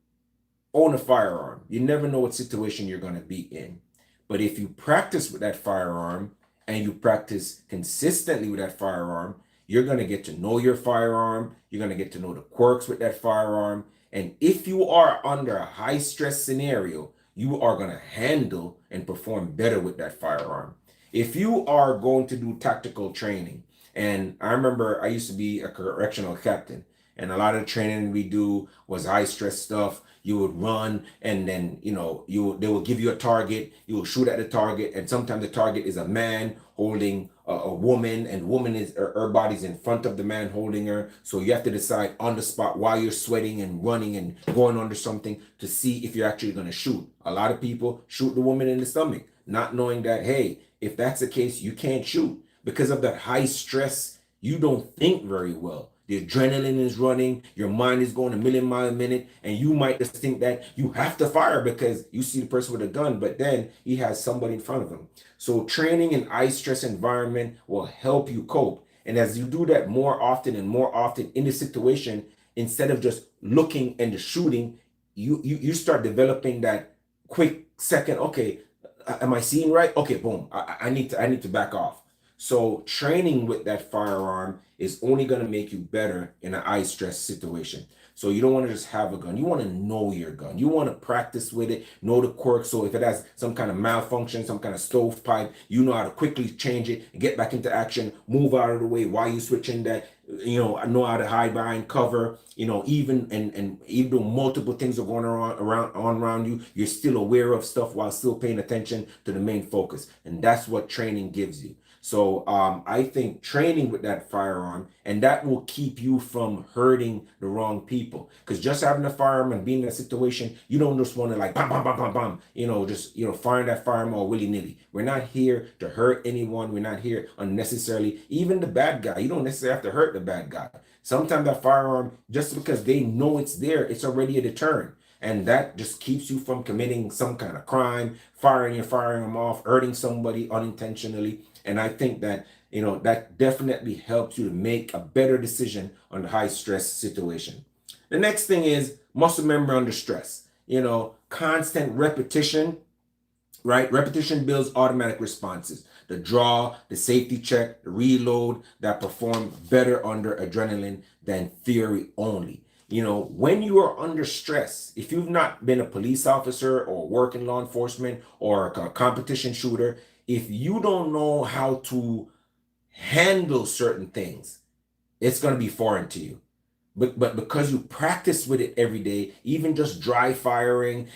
own a firearm, you never know what situation you're going to be in. But if you practice with that firearm and you practice consistently with that firearm, you're going to get to know your firearm. You're going to get to know the quirks with that firearm. And if you are under a high stress scenario, you are going to handle and perform better with that firearm. If you are going to do tactical training, and I remember I used to be a correctional captain, and a lot of the training we do was high stress stuff. You would run, and then they will give you a target. You will shoot at the target, and sometimes the target is a man holding a woman, and woman is her body's in front of the man holding her. So you have to decide on the spot while you're sweating and running and going under something to see if you're actually going to shoot. A lot of people shoot the woman in the stomach, not knowing that, hey, if that's the case, you can't shoot because of that high stress. You don't think very well. The adrenaline is running, your mind is going a million miles a minute, and you might just think that you have to fire because you see the person with a gun, but then he has somebody in front of him. So training in high stress environment will help you cope. And as you do that more often and more often in the situation, instead of just looking and just shooting, you start developing that quick second, okay, am I seeing right? Okay, boom. I need to back off. So training with that firearm is only going to make you better in an high stress situation. So you don't want to just have a gun. You want to know your gun. You want to practice with it, know the quirks. So if it has some kind of malfunction, some kind of stovepipe, you know how to quickly change it and get back into action, move out of the way while you switching that, know how to hide behind cover, and even though multiple things are going around you, you're still aware of stuff while still paying attention to the main focus. And that's what training gives you. So I think training with that firearm, and that will keep you from hurting the wrong people. Because just having a firearm and being in a situation, you don't just want to like bam, bam, bam, bam, bam, just firing that firearm all willy-nilly. We're not here to hurt anyone. We're not here unnecessarily. Even the bad guy, you don't necessarily have to hurt the bad guy. Sometimes that firearm, just because they know it's there, it's already a deterrent. And that just keeps you from committing some kind of crime, firing them off, hurting somebody unintentionally. And I think that, that definitely helps you to make a better decision on the high stress situation. The next thing is muscle memory under stress. Constant repetition, right? Repetition builds automatic responses. The draw, the safety check, the reload that perform better under adrenaline than theory only. When you are under stress, if you've not been a police officer or work in law enforcement or a competition shooter, if you don't know how to handle certain things, it's going to be foreign to you. But because you practice with it every day, even just dry firing,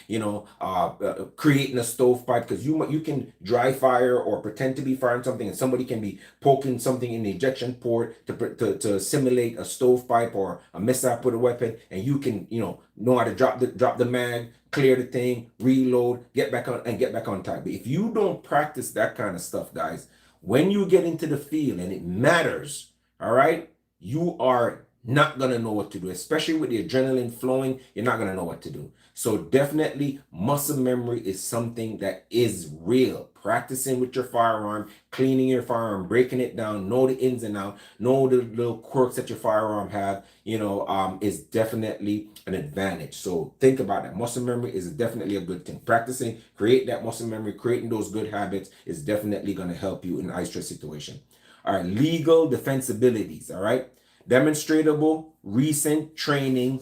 creating a stovepipe, because you can dry fire or pretend to be firing something, and somebody can be poking something in the ejection port to simulate a stovepipe or a mishap with a weapon, and you can know how to drop the mag, clear the thing, reload, get back on time. But if you don't practice that kind of stuff, guys, when you get into the field and it matters, all right, you are not going to know what to do, especially with the adrenaline flowing. You're not going to know what to do. So definitely muscle memory is something that is real. Practicing with your firearm, cleaning your firearm, breaking it down, know the ins and outs, know the little quirks that your firearm have, is definitely an advantage. So think about that. Muscle memory is definitely a good thing. Practicing, create that muscle memory, creating those good habits is definitely going to help you in a high stress situation. All right, legal defensibilities. All right, demonstrable recent training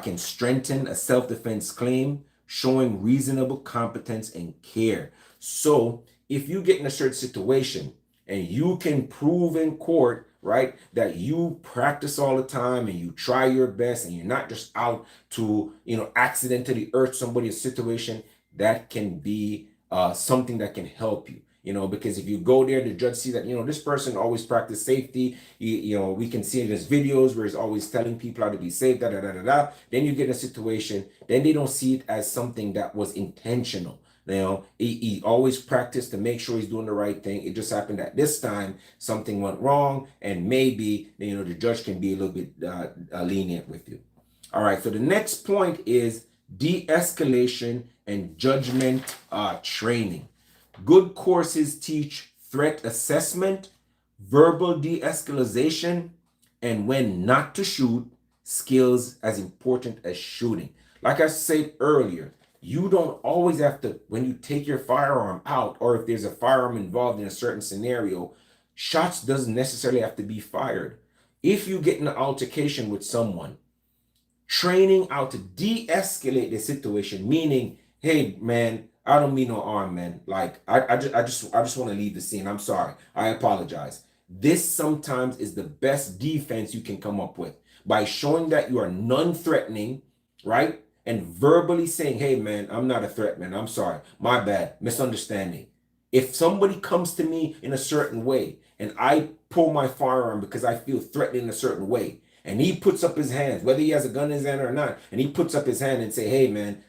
can strengthen a self-defense claim, showing reasonable competence and care. So if you get in a certain situation and you can prove in court, right, that you practice all the time and you try your best and you're not just out to, accidentally hurt somebody's situation, that can be something that can help you. Because if you go there, the judge see that, this person always practice safety. We can see in his videos where he's always telling people how to be safe, da da da da da. Then you get in a situation, then they don't see it as something that was intentional. He always practiced to make sure he's doing the right thing. It just happened that this time something went wrong, and maybe, the judge can be a little bit lenient with you. All right, so the next point is de-escalation and judgment training. Good courses teach threat assessment, verbal de-escalation, and when not to shoot, skills as important as shooting. Like I said earlier, you don't always have to, when you take your firearm out, or if there's a firearm involved in a certain scenario, shots doesn't necessarily have to be fired. If you get in an altercation with someone, training out to de-escalate the situation, meaning, hey man, I don't mean no harm, man. Like I just want to leave the scene. I'm sorry. I apologize. This sometimes is the best defense you can come up with, by showing that you are non-threatening, right? And verbally saying, hey man, I'm not a threat, man. I'm sorry. My bad. Misunderstanding. If somebody comes to me in a certain way and I pull my firearm because I feel threatened in a certain way, and he puts up his hands, whether he has a gun in his hand or not, and he puts up his hand and say, hey man,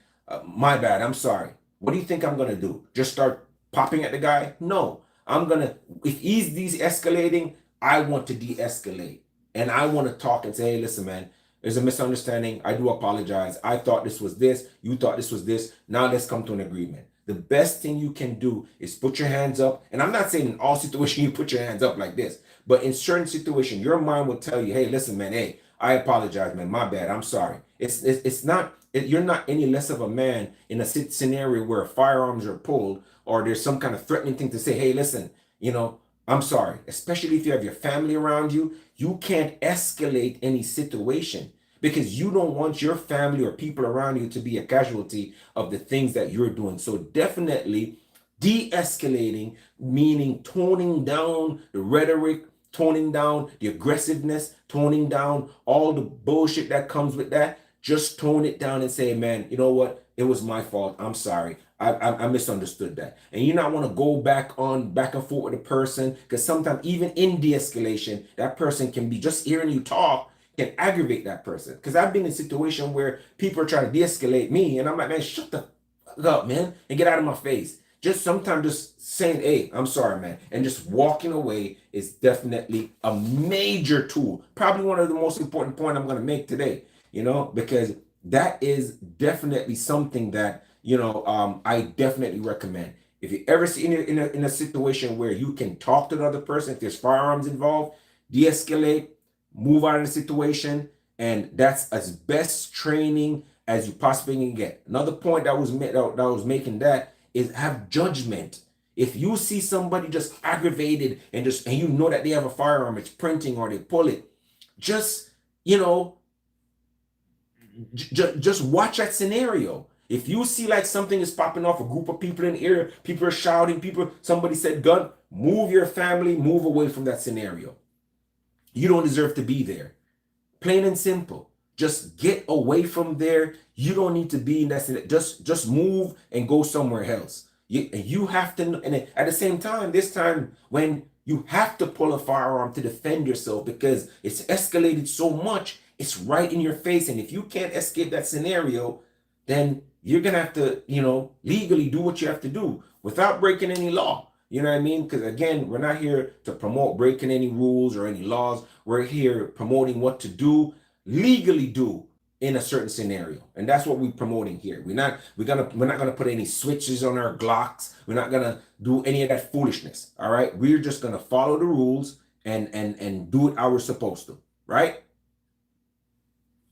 my bad, I'm sorry. What do you think I'm gonna do? Just start popping at the guy? No, if he's de-escalating, I want to de-escalate. And I want to talk and say, hey, listen, man, there's a misunderstanding. I do apologize. I thought this was this. You thought this was this. Now let's come to an agreement. The best thing you can do is put your hands up. And I'm not saying in all situations you put your hands up like this, but in certain situations, your mind will tell you, hey, listen, man, hey, I apologize, man. My bad. I'm sorry. It's not, you're not any less of a man in a scenario where firearms are pulled or there's some kind of threatening thing to say, hey, listen, I'm sorry. Especially if you have your family around you, you can't escalate any situation, because you don't want your family or people around you to be a casualty of the things that you're doing. So definitely de-escalating, meaning toning down the rhetoric, toning down the aggressiveness, toning down all the bullshit that comes with that. Just tone it down and say, man, you know what? It was my fault. I'm sorry. I misunderstood that. And you not want to go back and forth with a person, because sometimes even in de-escalation, that person can be just hearing you talk can aggravate that person. Because I've been in a situation where people are trying to de-escalate me, and I'm like, man, shut the fuck up, man, and get out of my face. Just sometimes just saying, hey, I'm sorry, man, and just walking away is definitely a major tool. Probably one of the most important points I'm going to make today, because that is definitely something that, I definitely recommend. If you ever see in a situation where you can talk to the other person, if there's firearms involved, de-escalate, move out of the situation, and that's as best training as you possibly can get. Another point that was making that is have judgment. If you see somebody just aggravated and you know that they have a firearm, it's printing, or they pull it, just just watch that scenario. If you see like something is popping off, a group of people in here, people are shouting, somebody said gun, move your family, move away from that scenario. You don't deserve to be there. Plain and simple. Just get away from there. You don't need to be in that scenario. Just move and go somewhere else. You have to, and at the same time, this time when you have to pull a firearm to defend yourself because it's escalated so much, it's right in your face. And if you can't escape that scenario, then you're going to have to, legally do what you have to do without breaking any law. You know what I mean? Because again, we're not here to promote breaking any rules or any laws. We're here promoting what to do, legally do in a certain scenario. And that's what we're promoting here. We're not gonna put any switches on our Glocks. We're not gonna do any of that foolishness. All right. We're just gonna follow the rules and do it how we're supposed to, right?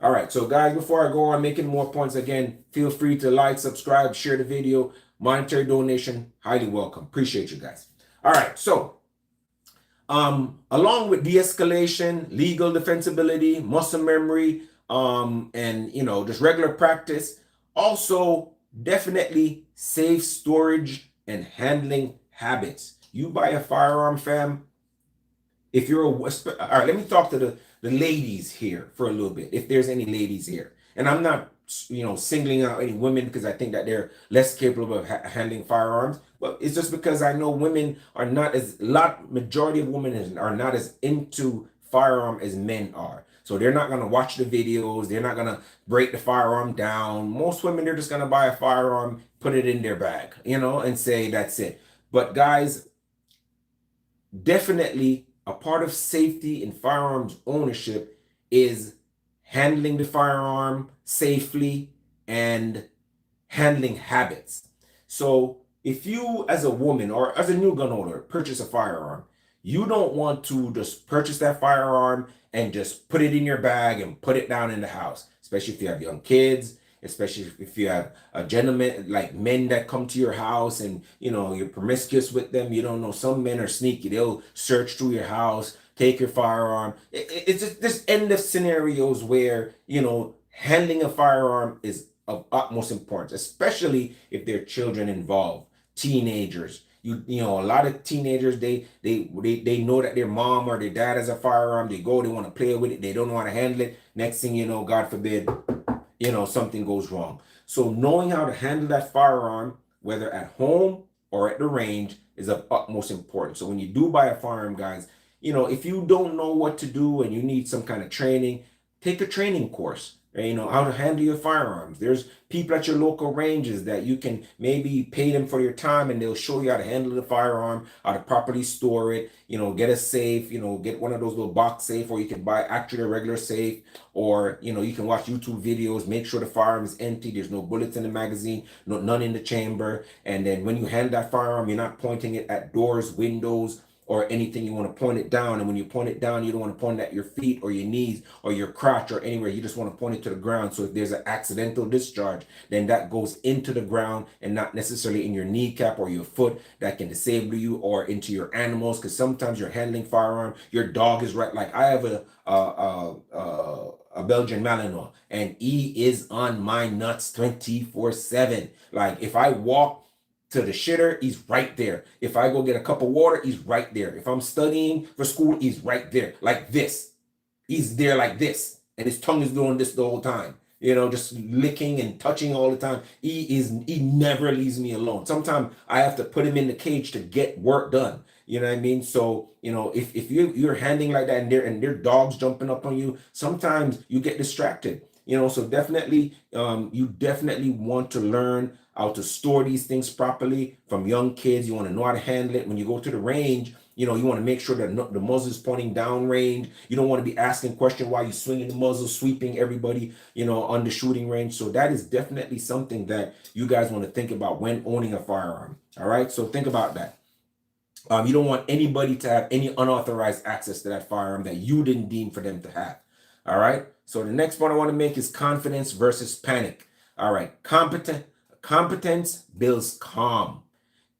All right, so guys, before I go on making more points, again, feel free to like, subscribe, share the video. Monetary donation, highly welcome. Appreciate you guys. All right, so along with de-escalation, legal defensibility, muscle memory, and just regular practice, also definitely safe storage and handling habits. You buy a firearm, fam. If you're all right, let me talk to the ladies here for a little bit, if there's any ladies here. And I'm not, singling out any women because I think that they're less capable of handling firearms, but it's just because I know women are not majority of women are not as into firearm as men are. So they're not going to watch the videos. They're not going to break the firearm down. Most women, they're just going to buy a firearm, put it in their bag, and say that's it. But guys, definitely a part of safety in firearms ownership is handling the firearm safely and handling habits. So if you as a woman or as a new gun owner purchase a firearm, you don't want to just purchase that firearm and just put it in your bag and put it down in the house, especially if you have young kids, especially if you have a gentleman, like men that come to your house and you're promiscuous with them. You don't know, some men are sneaky. They'll search through your house, take your firearm. It's just this end of scenarios where handling a firearm is of utmost importance, especially if there are children involved, teenagers. A lot of teenagers, they know that their mom or their dad has a firearm. They want to play with it. They don't know how to handle it. Next thing you know, God forbid, something goes wrong. So knowing how to handle that firearm, whether at home or at the range, is of utmost importance. So when you do buy a firearm, guys, if you don't know what to do and you need some kind of training, take a training course. How to handle your firearms. There's people at your local ranges that you can maybe pay them for your time and they'll show you how to handle the firearm, how to properly store it, get a safe, get one of those little box safe, or you can buy actually a regular safe, or, you can watch YouTube videos, make sure the firearm is empty, there's no bullets in the magazine, none in the chamber. And then when you handle that firearm, you're not pointing it at doors, windows, or anything. You want to point it down, and when you point it down, you don't want to point it at your feet or your knees or your crotch or anywhere. You just want to point it to the ground. So if there's an accidental discharge, then that goes into the ground and not necessarily in your kneecap or your foot. That can disable you, or into your animals, because sometimes you're handling firearm, your dog is right. Like I have a Belgian Malinois, and he is on my nuts 24/7. Like if I walk to the shitter, he's right there. If I go get a cup of water, he's right there. If I'm studying for school, he's right there. Like this. He's there like this. And his tongue is doing this the whole time. Just licking and touching all the time. He never leaves me alone. Sometimes I have to put him in the cage to get work done. You know what I mean? So, if you're handling like that and there are dogs jumping up on you, sometimes you get distracted. So definitely, you definitely want to learn how to store these things properly from young kids. You want to know how to handle it. When you go to the range, you want to make sure that the muzzle is pointing down range. You don't want to be asking questions while you're swinging the muzzle, sweeping everybody, on the shooting range. So that is definitely something that you guys want to think about when owning a firearm. All right. So think about that. You don't want anybody to have any unauthorized access to that firearm that you didn't deem for them to have. All right. So the next point I want to make is confidence versus panic. All right. Competence builds calm.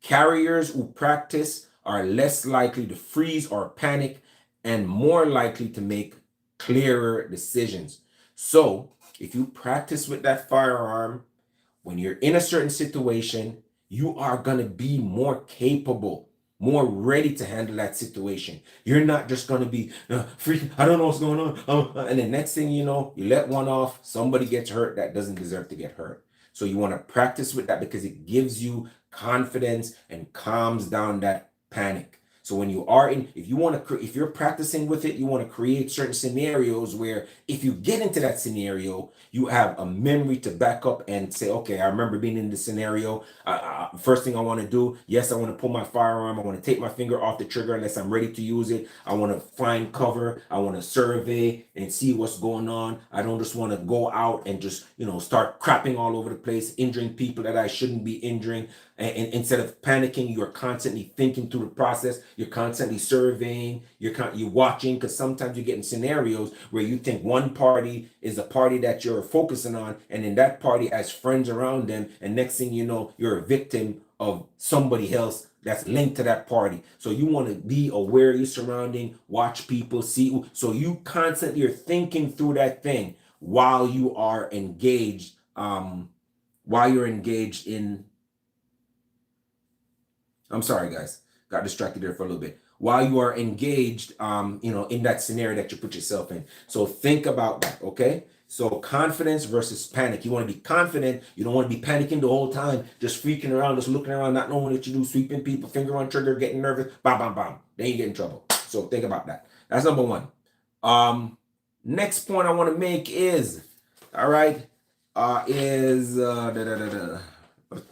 Carriers who practice are less likely to freeze or panic and more likely to make clearer decisions. So if you practice with that firearm, when you're in a certain situation, you are going to be more capable, more ready to handle that situation. You're not just going to be freaking, I don't know what's going on. And the next thing you know, you let one off, somebody gets hurt that doesn't deserve to get hurt. So you want to practice with that because it gives you confidence and calms down that panic. So when you are in, if you want to, if you're practicing with it, you want to create certain scenarios where if you get into that scenario, you have a memory to back up and say, okay, I remember being in this scenario. First thing I want to do, yes, I want to pull my firearm. I want to take my finger off the trigger unless I'm ready to use it. I want to find cover. I want to survey and see what's going on. I don't just want to go out and just, start crapping all over the place, injuring people that I shouldn't be injuring. And instead of panicking, you're constantly thinking through the process. You're constantly surveying. You're watching, because sometimes you get in scenarios where you think one party is a party that you're focusing on, and then that party has friends around them, and next thing you know, you're a victim of somebody else that's linked to that party. So you want to be aware of your surrounding, watch people, see. So you constantly are thinking through that thing while you are engaged. While you're engaged in. I'm sorry, guys. Got distracted there for a little bit. While you are engaged, in that scenario that you put yourself in. So think about that, okay? So confidence versus panic. You want to be confident. You don't want to be panicking the whole time, just freaking around, just looking around, not knowing what you do, sweeping people, finger on trigger, getting nervous, bam, bam, bam. Then you get in trouble. So think about that. That's number one. Next point I want to make is, all right, what's the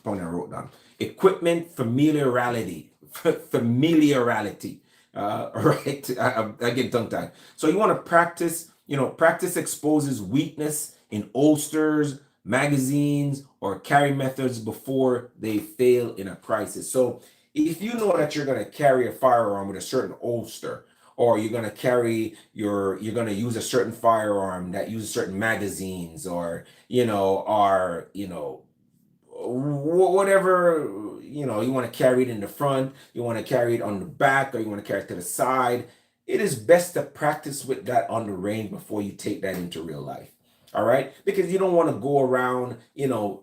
point I wrote down? Equipment familiarity. Familiarity. Right? I get tongue tied. So you want to practice. Practice exposes weakness in holsters, magazines, or carry methods before they fail in a crisis. So if you know that you're going to carry a firearm with a certain holster, or you're going to you're going to use a certain firearm that uses certain magazines, or whatever, you want to carry it in the front, you want to carry it on the back, or you want to carry it to the side, it is best to practice with that on the range before you take that into real life. All right, because you don't want to go around,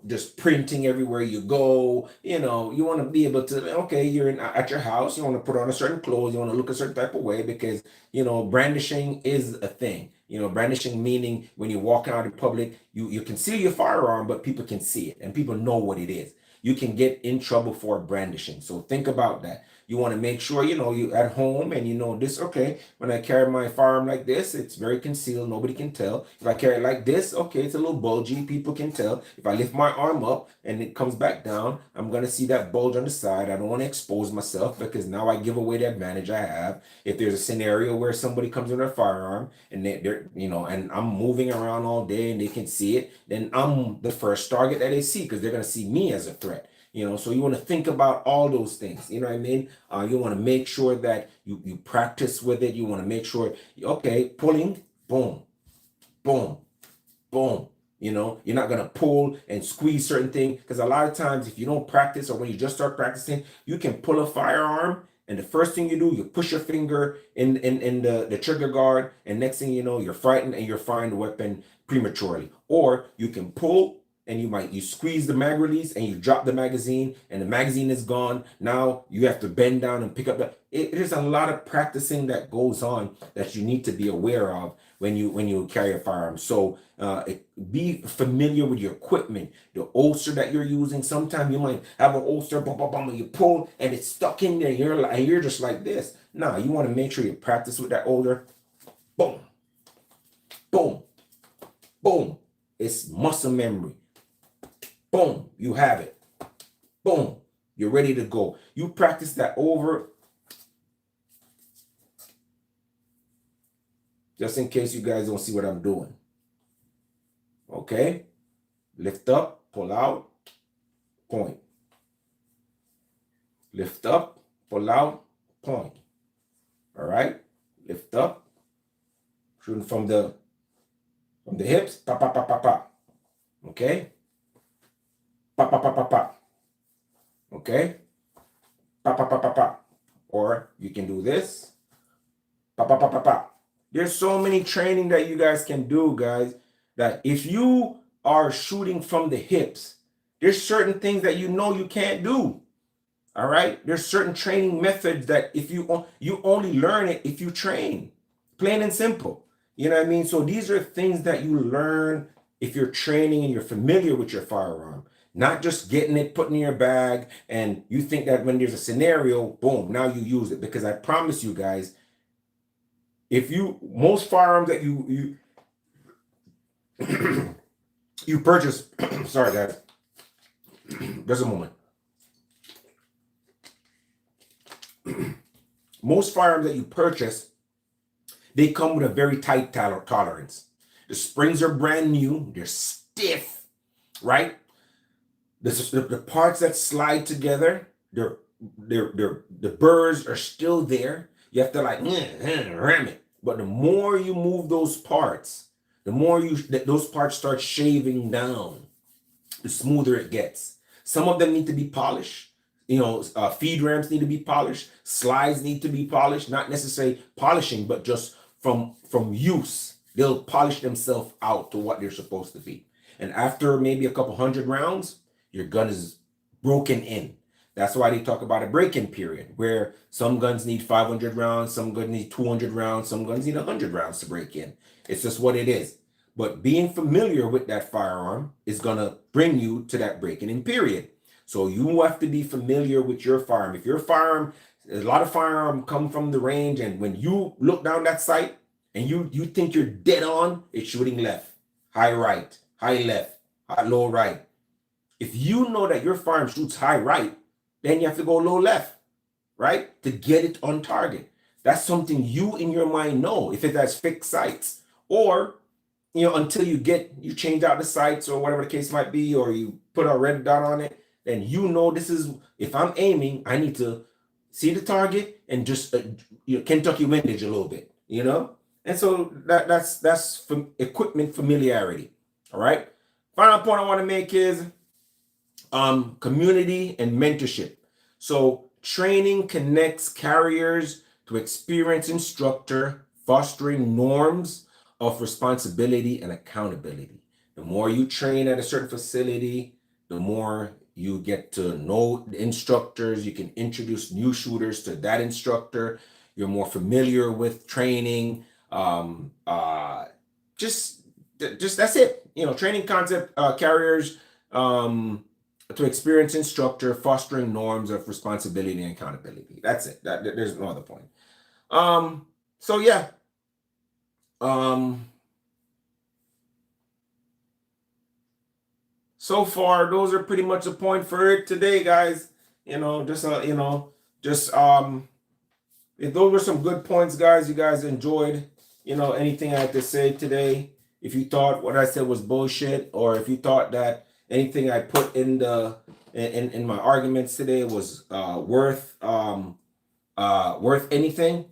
just printing everywhere you go. You want to be able to, okay, you're at your house, you want to put on a certain clothes, you want to look a certain type of way, because brandishing is a thing. Brandishing meaning when you walk out in public, you conceal your firearm, but people can see it and people know what it is. You can get in trouble for brandishing. So think about that. You want to make sure, you at home and this, okay, when I carry my firearm like this, it's very concealed. Nobody can tell. If I carry it like this, okay, it's a little bulgy. People can tell. If I lift my arm up and it comes back down, I'm going to see that bulge on the side. I don't want to expose myself, because now I give away the advantage I have. If there's a scenario where somebody comes with their firearm and they're, and I'm moving around all day and they can see it, then I'm the first target that they see, because they're going to see me as a threat. So you want to think about all those things. You know what I mean? You want to make sure that you practice with it. You want to make sure, okay, pulling, boom, boom, boom. You're not going to pull and squeeze certain things, because a lot of times if you don't practice, or when you just start practicing, you can pull a firearm, and the first thing you do, you push your finger in the trigger guard, and next thing you know, you're frightened and you're firing the weapon prematurely. Or you can pull, and you squeeze the mag release and you drop the magazine, and the magazine is gone. Now you have to bend down and pick up there's a lot of practicing that goes on that you need to be aware of when you carry a firearm. So be familiar with your equipment, the holster that you're using. Sometimes you might have a holster, and you pull and it's stuck in there. You're just like this. No, you want to make sure you practice with that holster. Boom, boom, boom. It's muscle memory. Boom, you have it. Boom, you're ready to go. You practice that over, just in case you guys don't see what I'm doing. Okay, lift up, pull out, point. Lift up, pull out, point. All right, lift up, shooting from the hips, pop, pop, pop, pop, pop. Okay. Pop, pop, pop, pop, pop. Okay? Pop, pop, pop, pop, pop. Or you can do this. Pop, pop, pop, pop, pop. There's so many training that you guys can do, guys, that if you are shooting from the hips, there's certain things that you can't do. All right? There's certain training methods that if you only learn it if you train. Plain and simple. You know what I mean? So these are things that you learn if you're training and you're familiar with your firearm. not just getting it, put in your bag, and you think that when there's a scenario, boom, now you use it. Because I promise you guys, if you, most firearms that you you purchase, sorry guys, just a moment. Most firearms that you purchase, they come with a very tight tolerance. The springs are brand new, they're stiff, right? The parts that slide together, the burrs are still there. You have to like ram it. But the more you move those parts, the more those parts start shaving down, the smoother it gets. Some of them need to be polished. Feed ramps need to be polished. Slides need to be polished. Not necessarily polishing, but just from use, they'll polish themselves out to what they're supposed to be. And after maybe a couple hundred rounds, your gun is broken in. That's why they talk about a break-in period, where some guns need 500 rounds, some guns need 200 rounds, some guns need 100 rounds to break in. It's just what it is. But being familiar with that firearm is going to bring you to that breaking in period. So you have to be familiar with your firearm. If your firearm, a lot of firearms come from the range, and when you look down that sight and you think you're dead on, it's shooting left, high right, high left, low right. If you know that your firearm shoots high right, then you have to go low left, right? To get it on target. That's something you in your mind know if it has fixed sights. Or, until you change out the sights or whatever the case might be, or you put a red dot on it, then you know this is, if I'm aiming, I need to see the target and just Kentucky windage a little bit, And so that's equipment familiarity. All right. Final point I want to make is community and mentorship. So training connects carriers to experienced instructor, fostering norms of responsibility and accountability. The more you train at a certain facility, the more you get to know the instructors. You can introduce new shooters to that instructor. You're more familiar with training. Just that's it. Training concept, carriers to experienced instructor, fostering norms of responsibility and accountability. That's it. There's no other point. So yeah. So far, those are pretty much the point for it today, guys. If those were some good points, guys. You guys enjoyed, anything I had to say today. If you thought what I said was bullshit, or if you thought that anything I put in my arguments today was worth anything,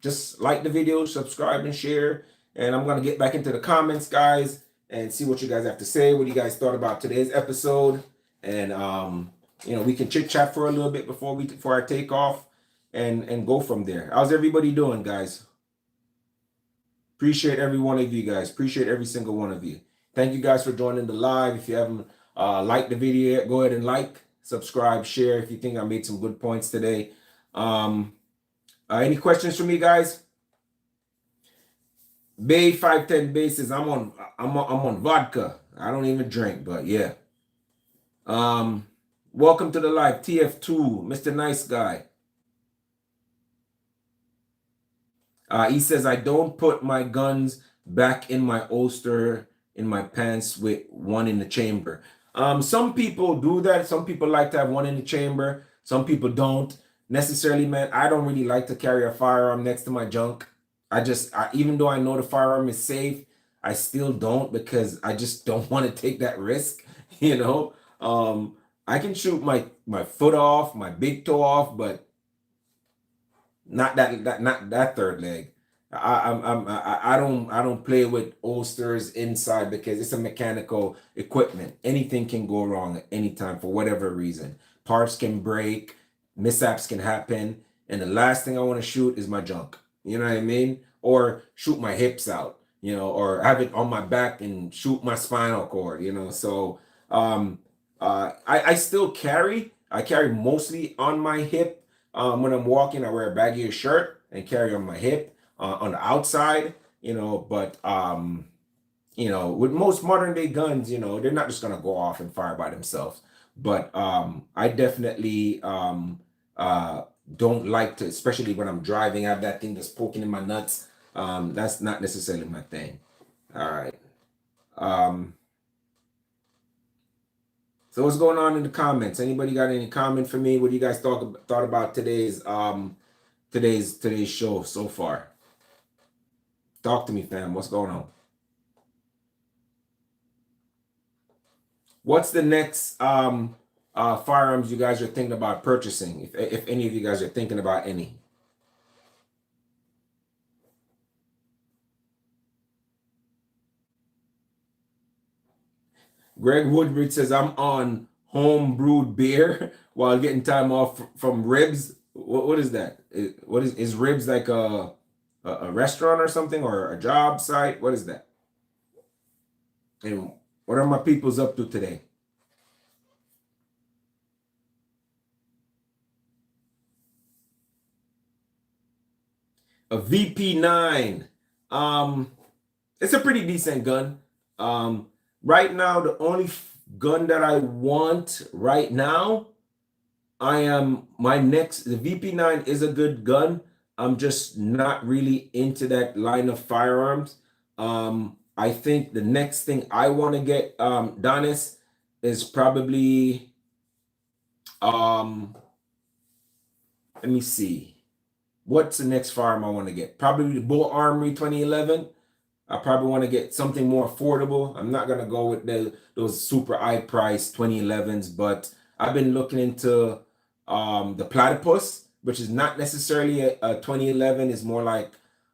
just like the video, subscribe and share. And I'm gonna get back into the comments, guys, and see what you guys have to say, what you guys thought about today's episode. And we can chit chat for a little bit before I take off and go from there. How's everybody doing, guys? Appreciate every one of you guys. Appreciate every single one of you. Thank you guys for joining the live. If you haven't liked the video, go ahead and like, subscribe, share if you think I made some good points today. Any questions for me, guys? Bay 510 bases. I'm on vodka. I don't even drink, but yeah. Welcome to the live, TF2, Mr. Nice Guy. He says, I don't put my guns back in my holster in my pants with one in the chamber. Some people do that. Some people like to have one in the chamber. Some people don't necessarily, man. I don't really like to carry a firearm next to my junk. Even though I know the firearm is safe, I still don't, because I just don't want to take that risk. I can shoot my foot off, my big toe off, but not that third leg. I don't play with holsters inside, because it's a mechanical equipment. Anything can go wrong at any time for whatever reason. Parts can break, mishaps can happen, and the last thing I want to shoot is my junk. You know what I mean? Or shoot my hips out, or have it on my back and shoot my spinal cord, So I still carry. I carry mostly on my hip. When I'm walking, I wear a baggy shirt and carry on my hip on the outside, but with most modern day guns, they're not just gonna go off and fire by themselves. But I definitely uh, don't like to, especially when I'm driving, have that thing that's poking in my nuts. That's not necessarily my thing. All right. Um, so what's going on in the comments? Anybody got any comment for me? What do you guys thought about today's show so far? Talk to me, fam. What's going on? What's the next firearms you guys are thinking about purchasing? If any of you guys are thinking about any. Greg Woodbridge says I'm on home brewed beer while getting time off from ribs. What is that? What is ribs like a restaurant or something, or a job site? What is that? And what are my peoples up to today? A VP9. Um, it's a pretty decent gun. Right now, the only gun that I want right now, the VP9 is a good gun. I'm just not really into that line of firearms. I think the next thing I want to get, Donis, is probably, let me see. What's the next firearm I want to get? Probably the Bull Armory 2011. I probably want to get something more affordable. I'm not gonna go with those super high price 2011s, but I've been looking into the Platypus, which is not necessarily a 2011. It's more like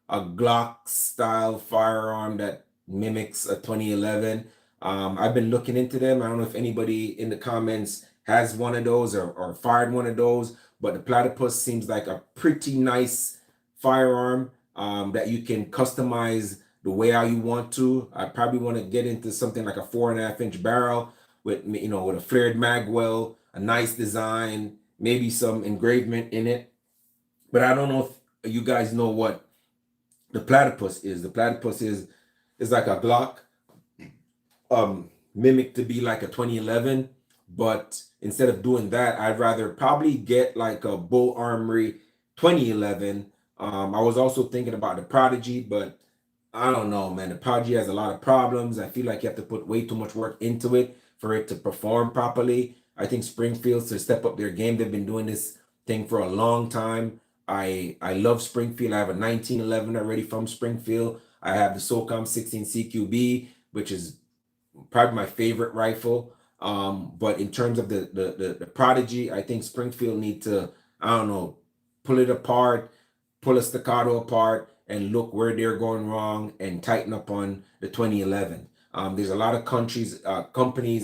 a Glock style firearm that mimics a 2011. I've been looking into them. I don't know if anybody in the comments has one of those or fired one of those, but the Platypus seems like a pretty nice firearm that you can customize the way how you want to. I probably want to get into something like a 4.5-inch barrel with a flared mag well, a nice design, maybe some engravement in it. But I don't know if you guys know what the Platypus is. The Platypus is like a Glock, mimicked to be like a 2011, but instead of doing that, I'd rather probably get like a Bull Armory 2011. I was also thinking about the Prodigy, but I don't know, man. The Prodigy has a lot of problems. I feel like you have to put way too much work into it for it to perform properly. I think Springfield to step up their game. They've been doing this thing for a long time. I love Springfield. I have a 1911 already from Springfield. I have the SOCOM 16 CQB, which is probably my favorite rifle. But in terms of the Prodigy, I think Springfield need to, I don't know, pull it apart, pull a staccato apart, and look where they're going wrong and tighten up on the 2011. There's a lot of companies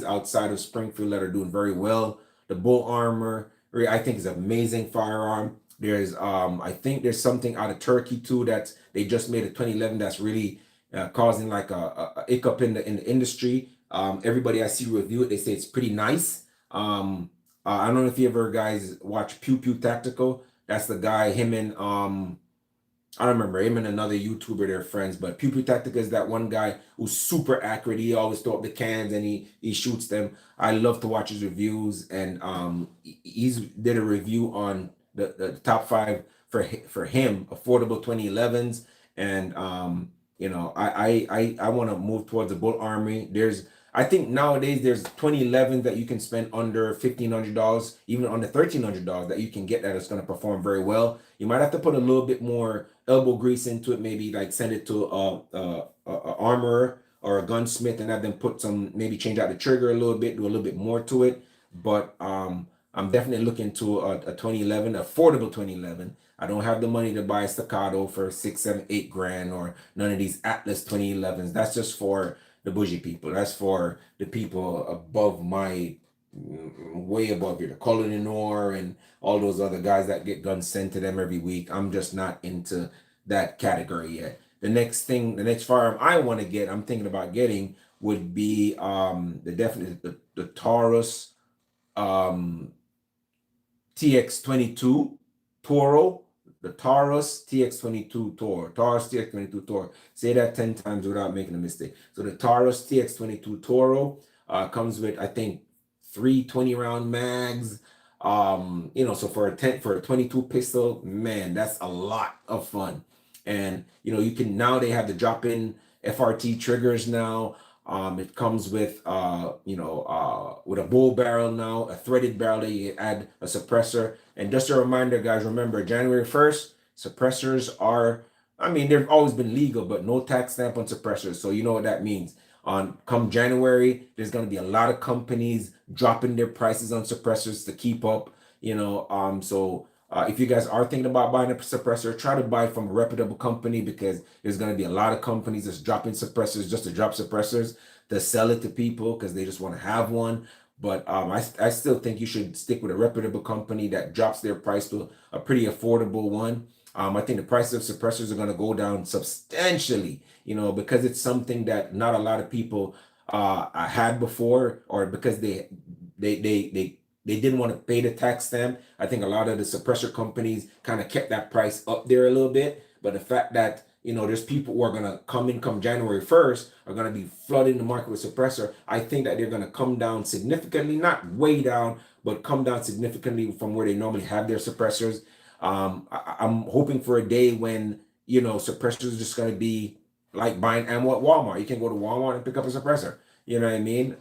outside of Springfield that are doing very well. The Bull Armor, I think, is an amazing firearm. I think there's something out of Turkey too that they just made a 2011 that's really causing like a hiccup in the industry. Everybody I see review it, they say it's pretty nice. I don't know if you ever guys watch Pew Pew Tactical. That's the guy, him and I don't remember him and another YouTuber, they're friends, but Pew Pew Tactica is that one guy who's super accurate. He always throw up the cans and he shoots them. I love to watch his reviews, and he's did a review on the top 5 for him affordable 2011s, and I want to move towards the Bull Armory. I think nowadays there's 2011 that you can spend under $1,500, even under $1,300 that you can get that is going to perform very well. You might have to put a little bit more elbow grease into it, maybe like send it to a armorer or a gunsmith and have them maybe change out the trigger a little bit, do a little bit more to it. But I'm definitely looking to a 2011, affordable 2011. I don't have the money to buy a staccato for 6, 7, 8 grand, or none of these Atlas 2011s. That's just for the bougie people. That's for the people above way above here, the Colin Noir and all those other guys that get guns sent to them every week. I'm just not into that category yet. The next firearm I want to get, I'm thinking about getting, would be the Taurus TX22 Toro. the Taurus TX22 Tor. Taurus TX22 Tor. Say that 10 times without making a mistake. So the Taurus TX22 Toro comes with, I think, 3 20-round mags. So for a 22 pistol, man, that's a lot of fun. And you can now they have the drop-in FRT triggers now. It comes with with a bull barrel now, a threaded barrel that you add a suppressor. And just a reminder, guys, remember January 1st, suppressors are, I mean, they've always been legal, but no tax stamp on suppressors. So you know what that means. On come January, there's going to be a lot of companies dropping their prices on suppressors to keep up. If you guys are thinking about buying a suppressor, try to buy from a reputable company, because there's going to be a lot of companies that's dropping suppressors just to drop suppressors to sell it to people because they just want to have one. But I still think you should stick with a reputable company that drops their price to a pretty affordable one. I think the price of suppressors are going to go down substantially, because it's something that not a lot of people had before, or because they didn't want to pay the tax stamp. I think a lot of the suppressor companies kind of kept that price up there a little bit. But the fact that there's people who are going to come January 1st are going to be flooding the market with suppressor. I think that they're going to come down significantly, not way down, but come down significantly from where they normally have their suppressors. I'm hoping for a day when suppressors are just going to be like buying ammo at Walmart. You can go to Walmart and pick up a suppressor. You know what I mean?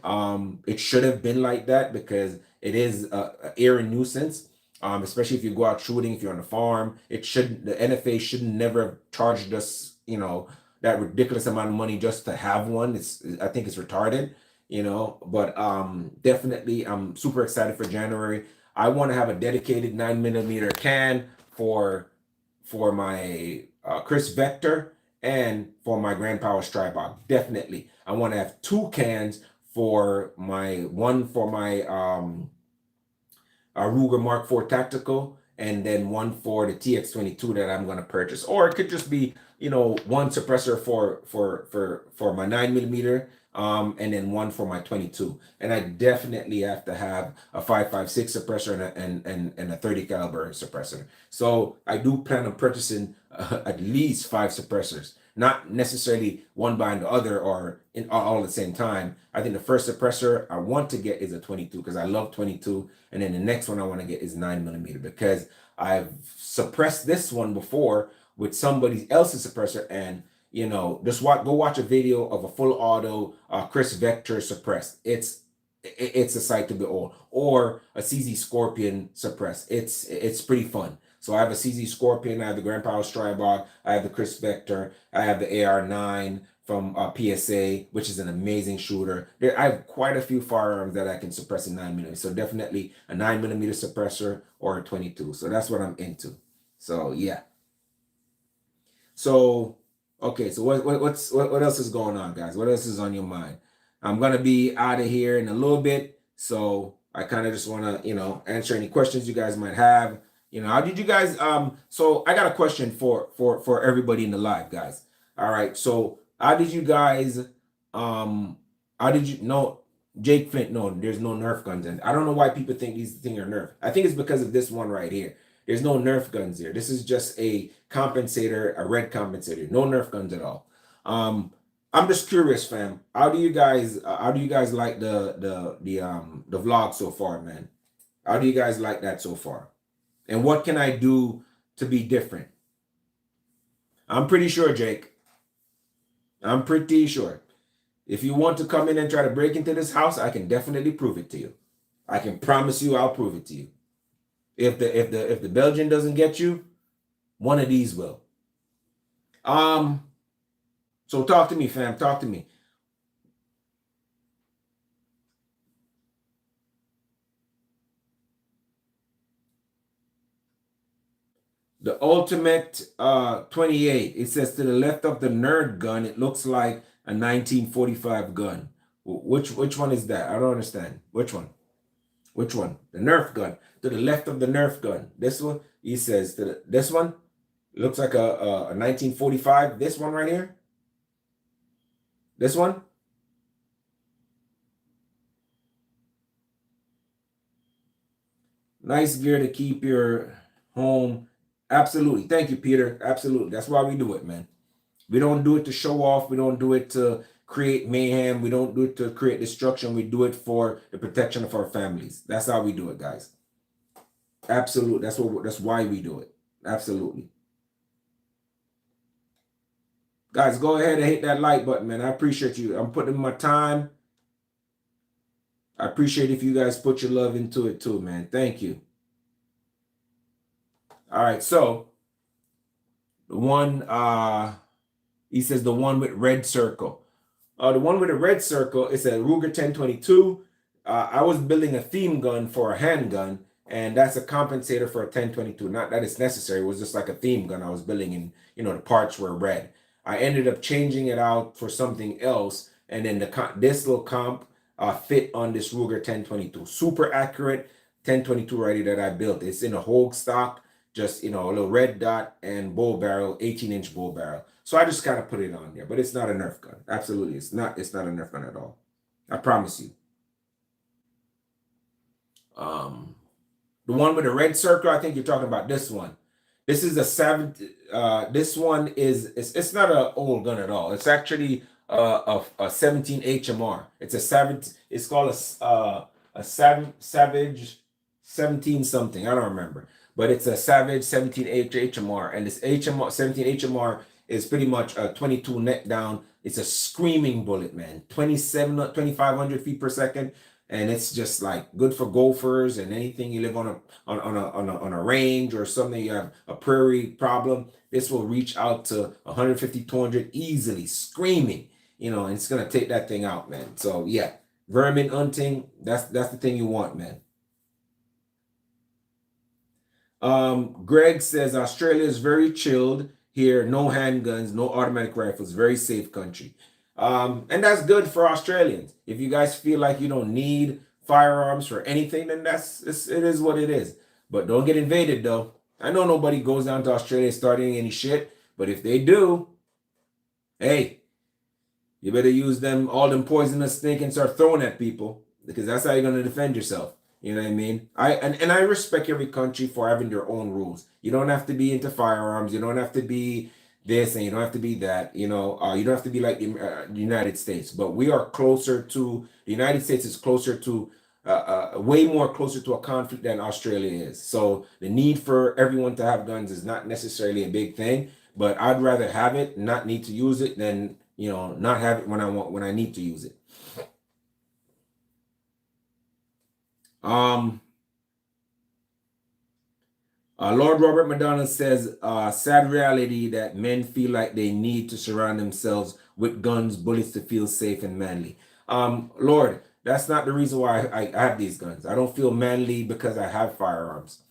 It should have been like that, because it is a air and nuisance. Especially if you go out shooting, if you're on the farm. The NFA should never have charged us, that ridiculous amount of money just to have one. I think it's retarded, but definitely I'm super excited for January. I want to have a dedicated 9mm can for my Chris Vector and for my Grand Power Stribog. Definitely. I want to have 2 cans for one for my Ruger Mark IV Tactical, and then one for the TX22 that I'm going to purchase. Or it could just be, one suppressor for my 9mm, and then one for my 22. And I definitely have to have a 5.56 suppressor and a 30 caliber suppressor. So I do plan on purchasing at least 5 suppressors. Not necessarily one behind the other or all at the same time. I think the first suppressor I want to get is a 22, because I love 22. And then the next one I want to get is 9mm, because I've suppressed this one before with somebody else's suppressor. And, just go watch a video of a full auto Chris Vector suppressed. It's a sight to behold. Or a CZ Scorpion suppressed. It's pretty fun. So I have a CZ Scorpion, I have the Grand Power Stribog, I have the Chris Vector, I have the AR9 from PSA, which is an amazing shooter. I have quite a few firearms that I can suppress in 9mm. So definitely a 9mm suppressor or a 22. So that's what I'm into. So yeah. So okay, so what else is going on, guys? What else is on your mind? I'm gonna be out of here in a little bit, so I kind of just want to answer any questions you guys might have. How did you guys so I got a question for everybody in the live, guys. All right, so how did you guys how did you no Jake Flint? No, there's no Nerf guns in. I don't know why people think these things are Nerf. I think it's because of this one right here. There's no Nerf guns here. This is just a compensator, a red compensator. No Nerf guns at all. I'm just curious, fam. How do you guys like the vlog so far, man? How do you guys like that so far? And what can I do to be different? I'm pretty sure, Jake. I'm pretty sure. If you want to come in and try to break into this house, I can definitely prove it to you. I can promise you I'll prove it to you. If the Belgian doesn't get you, one of these will. So talk to me, fam. Talk to me. The Ultimate 28. It says to the left of the nerd gun, it looks like a 1945 gun. Which one is that? I don't understand. Which one? Which one? The Nerf gun. To the left of the Nerf gun. This one, he says this one looks like a 1945. This one right here. This one. Nice gear to keep your home Absolutely. Thank you, Peter. Absolutely. That's why we do it, man. We don't do it to show off. We don't do it to create mayhem. We don't do it to create destruction. We do it for the protection of our families. That's how we do it, guys. Absolutely. That's why we do it. Absolutely. Guys, go ahead and hit that like button, man. I appreciate you. I'm putting my time. I appreciate if you guys put your love into it too, man. Thank you. All right, so the one he says the one with red circle. The one with the red circle is a Ruger 1022. I was building a theme gun for a handgun, and that's a compensator for a 1022. Not that it's necessary. It was just like a theme gun I was building, and the parts were red. I ended up changing it out for something else, and then this little comp fit on this Ruger 1022. Super accurate 1022 ready that I built. It's in a Hogue stock, just a little red dot and bull barrel, 18-inch bull barrel. So I just kind of put it on there, but it's not a Nerf gun. Absolutely, it's not a Nerf gun at all. I promise you. The one with the red circle, I think you're talking about this one. This is a 7. This one it's not an old gun at all. It's actually a 17 HMR. It's a 7. It's called a Savage 17 something. I don't remember, but it's a Savage 17 HMR, and this HMR 17 HMR is pretty much a 22 neck down. It's a screaming bullet, man. 2,500 feet per second. And it's just like good for gophers and anything you live on a range or something, you have a prairie problem. This will reach out to 150, 200 easily, screaming, and it's gonna take that thing out, man. So yeah, vermin hunting, that's the thing you want, man. Greg says Australia is very chilled here, no handguns, no automatic rifles, very safe country. And that's good for Australians. If you guys feel like you don't need firearms for anything, then it is what it is. But don't get invaded, though. I know nobody goes down to Australia starting any shit, but if they do, hey, you better use all them poisonous snake and start throwing at people, because that's how you're gonna defend yourself. You know what I mean? I respect every country for having their own rules. You don't have to be into firearms. You don't have to be this, and you don't have to be that. You don't have to be like the United States. But we are closer to the United States is closer to way more closer to a conflict than Australia is. So the need for everyone to have guns is not necessarily a big thing. But I'd rather have it, not need to use it, than not have it when I need to use it. Lord Robert McDonald says, sad reality that men feel like they need to surround themselves with guns, bullets to feel safe and manly. Lord, that's not the reason why I have these guns. I don't feel manly because I have firearms.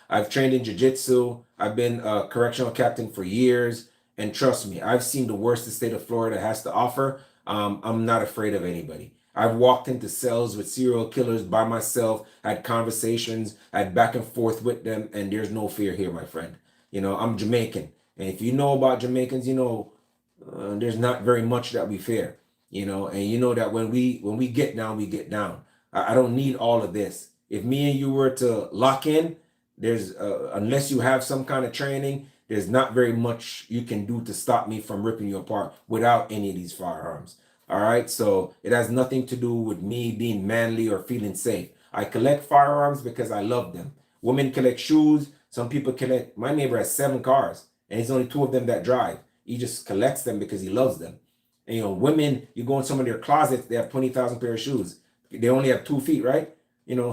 I've trained in jiu-jitsu. I've been a correctional captain for years. And trust me, I've seen the worst the state of Florida has to offer. I'm not afraid of anybody. I've walked into cells with serial killers by myself, had conversations, had back and forth with them, and there's no fear here, my friend. I'm Jamaican. And if you know about Jamaicans, there's not very much that we fear, and you know that when we get down, we get down. I don't need all of this. If me and you were to lock in, there's unless you have some kind of training, there's not very much you can do to stop me from ripping you apart without any of these firearms. All right, so it has nothing to do with me being manly or feeling safe. I collect firearms because I love them. Women collect shoes. Some people collect. My neighbor has 7 cars, and it's only 2 of them that drive. He just collects them because he loves them. And women, you go in some of their closets, they have 20,000 pair of shoes. They only have 2 feet, right?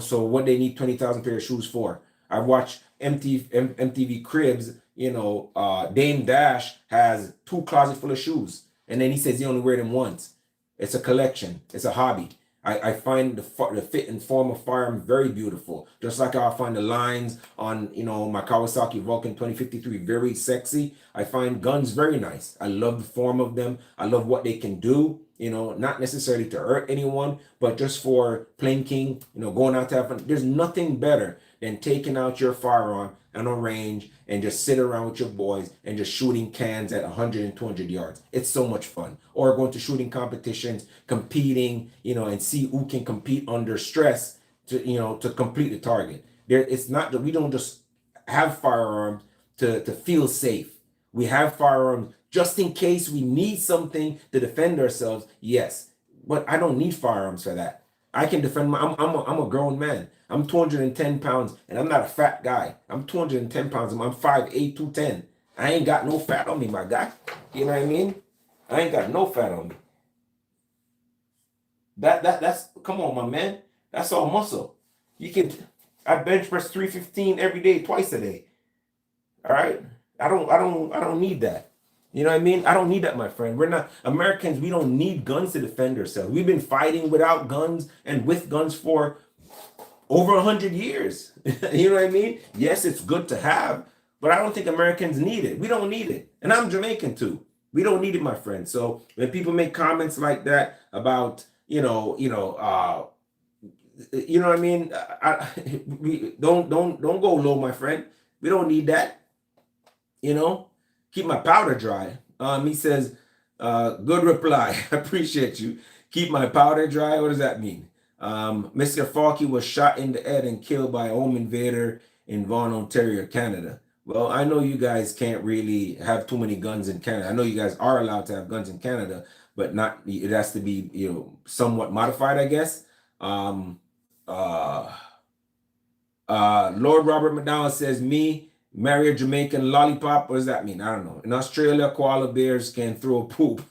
So what they need 20,000 pair of shoes for? I've watched MTV Cribs. Dame Dash has 2 closets full of shoes, and then he says he only wear them once. It's a collection. It's a hobby. I find the fit and form of firearm very beautiful. Just like I find the lines on, my Kawasaki Vulcan 2053 very sexy. I find guns very nice. I love the form of them. I love what they can do. Not necessarily to hurt anyone, but just for plinking, going out to have fun. There's nothing better than taking out your firearm on a range and just sit around with your boys and just shooting cans at 100 and 200 yards. It's so much fun. Or going to shooting competitions, competing, and see who can compete under stress to complete the target. It's not that we don't just have firearms to feel safe. We have firearms just in case we need something to defend ourselves. Yes, but I don't need firearms for that. I can defend I'm a grown man. I'm 210 pounds and I'm not a fat guy. I'm 210 pounds. I'm 5'8", 210. I ain't got no fat on me, my guy. You know what I mean? I ain't got no fat on me. That's come on, my man. That's all muscle. I bench press 315 every day, twice a day. All right. I don't need that. You know what I mean? I don't need that, my friend. We're not Americans. We don't need guns to defend ourselves. We've been fighting without guns and with guns for over 100 years. You know what I mean? Yes, it's good to have, but I don't think Americans need it. We don't need it. And I'm Jamaican too. We don't need it, my friend. So when people make comments like that about, you know what I mean? We don't go low, my friend. We don't need that. You know, keep my powder dry. He says, good reply. I appreciate you. Keep my powder dry. What does that mean? Mr. Falky was shot in the head and killed by a home invader in Vaughan, Ontario, Canada. Well, I know you guys can't really have too many guns in Canada. I know you guys are allowed to have guns in Canada, but not, it has to be, somewhat modified, I guess. Lord Robert McDonald says, me, marry a Jamaican lollipop. What does that mean? I don't know. In Australia, koala bears can throw poop.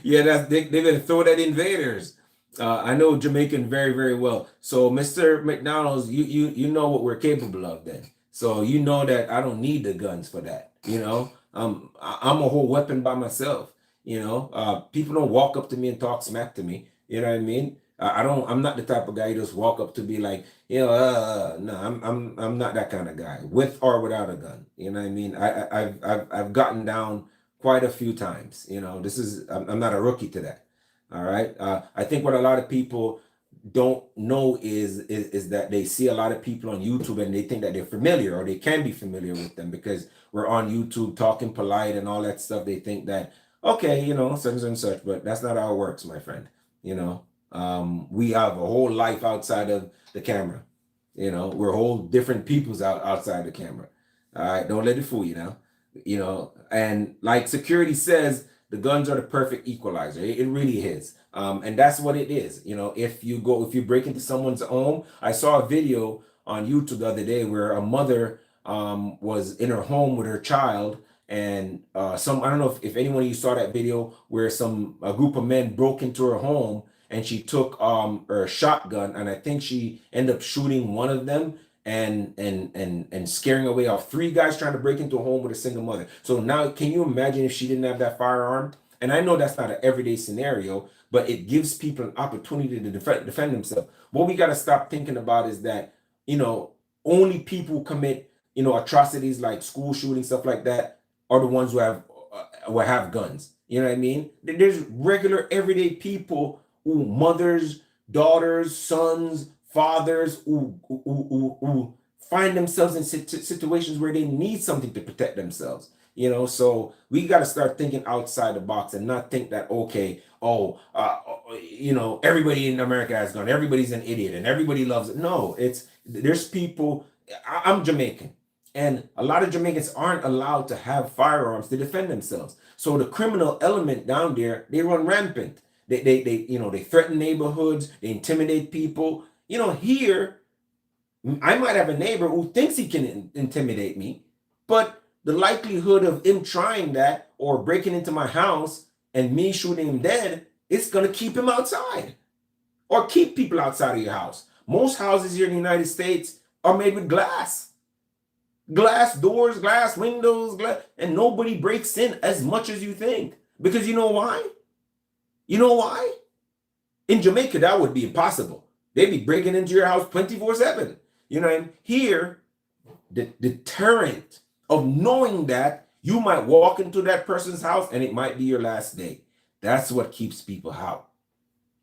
Yeah, they're gonna throw that invaders. I know Jamaican very, very well. So, Mr. McDonald's, you know what we're capable of then. So you know that I don't need the guns for that. I'm a whole weapon by myself. People don't walk up to me and talk smack to me. You know what I mean? I'm not the type of guy you just walk up to be like, no, I'm not that kind of guy, with or without a gun. You know what I mean? I've gotten down quite a few times. I'm not a rookie to that. All right. I think what a lot of people don't know is that they see a lot of people on YouTube and they think that they're familiar, or they can be familiar with them because we're on YouTube talking polite and all that stuff. They think that, okay, such and such, but that's not how it works, my friend. We have a whole life outside of the camera. We're whole different peoples outside the camera. All right, don't let it fool you now. And like security says, the guns are the perfect equalizer. It really is. And that's what it is. If you break into someone's home, I saw a video on YouTube the other day where a mother was in her home with her child, and I don't know if anyone of you saw that video where a group of men broke into her home and she took her shotgun, and I think she ended up shooting one of them and scaring away off 3 guys trying to break into a home with a single mother. So now, can you imagine if she didn't have that firearm? And I know that's not an everyday scenario, but it gives people an opportunity to defend themselves. What we got to stop thinking about is that, only people who commit, atrocities like school shootings, stuff like that, are the ones who have guns. You know what I mean? There's regular everyday people who mothers, daughters, sons, fathers who find themselves in situations where they need something to protect themselves. So we got to start thinking outside the box and not think that, okay, everybody in America has gun, everybody's an idiot and everybody loves it. No, there's people. I'm Jamaican, and a lot of Jamaicans aren't allowed to have firearms to defend themselves. So the criminal element down there, they run rampant. They threaten neighborhoods, they intimidate people. Here, I might have a neighbor who thinks he can intimidate me, but the likelihood of him trying that or breaking into my house and me shooting him dead, it's going to keep him outside or keep people outside of your house. Most houses here in the United States are made with glass doors, glass windows, and nobody breaks in as much as you think. Because you know why? In Jamaica, that would be impossible. They'd be breaking into your house 24/7. And here, the deterrent of knowing that you might walk into that person's house and it might be your last day. That's what keeps people out.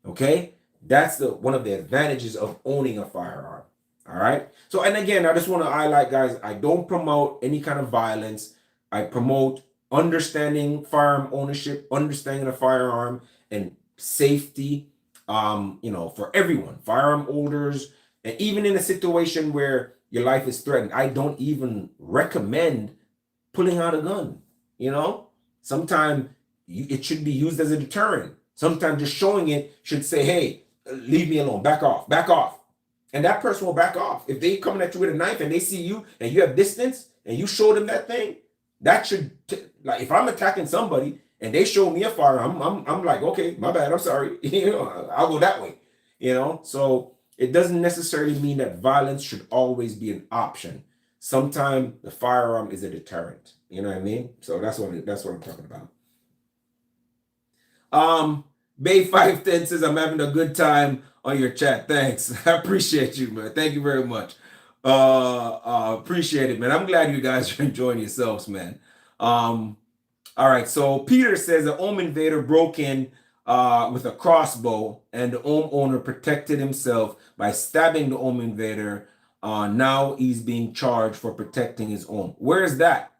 Okay? That's one of the advantages of owning a firearm. All right? So, and again, I just want to highlight, guys, I don't promote any kind of violence. I promote understanding firearm ownership, understanding a firearm, and safety, for everyone, firearm holders, and even in a situation where, your life is threatened, I don't even recommend pulling out a gun. Sometimes it should be used as a deterrent. Sometimes just showing it should say, hey, leave me alone, back off, back off. And that person will back off. If they coming at you with a knife and they see you and you have distance and you show them that thing, that should, like, if I'm attacking somebody and they show me a firearm, I'm like, okay, my bad, I'm sorry. I'll go that way. So it doesn't necessarily mean that violence should always be an option. Sometimes the firearm is a deterrent. You know what I mean? So that's what I'm talking about. Bay 510 says, I'm having a good time on your chat. Thanks. I appreciate you, man. Thank you very much. Appreciate it, man. I'm glad you guys are enjoying yourselves, man. All right. So Peter says the home invader broke in with a crossbow, and the homeowner protected himself by stabbing the home invader. Now he's being charged for protecting his home. Where is that?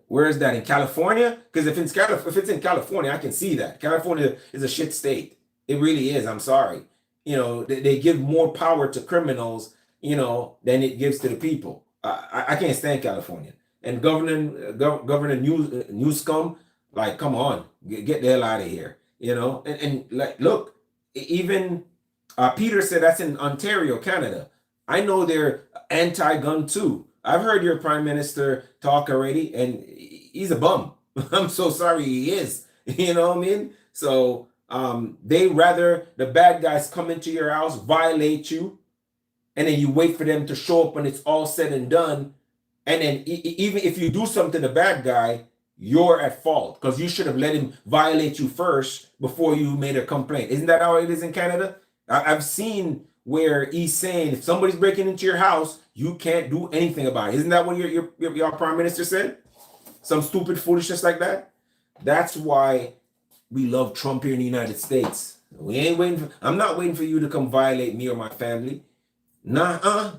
Where is that? In California? Because if it's in California, I can see that. California is a shit state. It really is. I'm sorry. They give more power to criminals, than it gives to the people. I can't stand California. And Governor Newsom, like, come on, get the hell out of here. And like, look, even Peter said that's in Ontario, Canada. I know they're anti-gun too. I've heard your prime minister talk already, and he's a bum. I'm so sorry he is. You know what I mean? So they rather the bad guys come into your house, violate you, and then you wait for them to show up when it's all said and done. And then even if you do something to the bad guy, you're at fault because you should have let him violate you first before you made a complaint. Isn't that how it is in Canada? I've seen where he's saying if somebody's breaking into your house, you can't do anything about it. Isn't that what your prime minister said? Some stupid foolishness like that. That's why we love Trump here in the United States. We ain't waiting. I'm not waiting for you to come violate me or my family. Nah,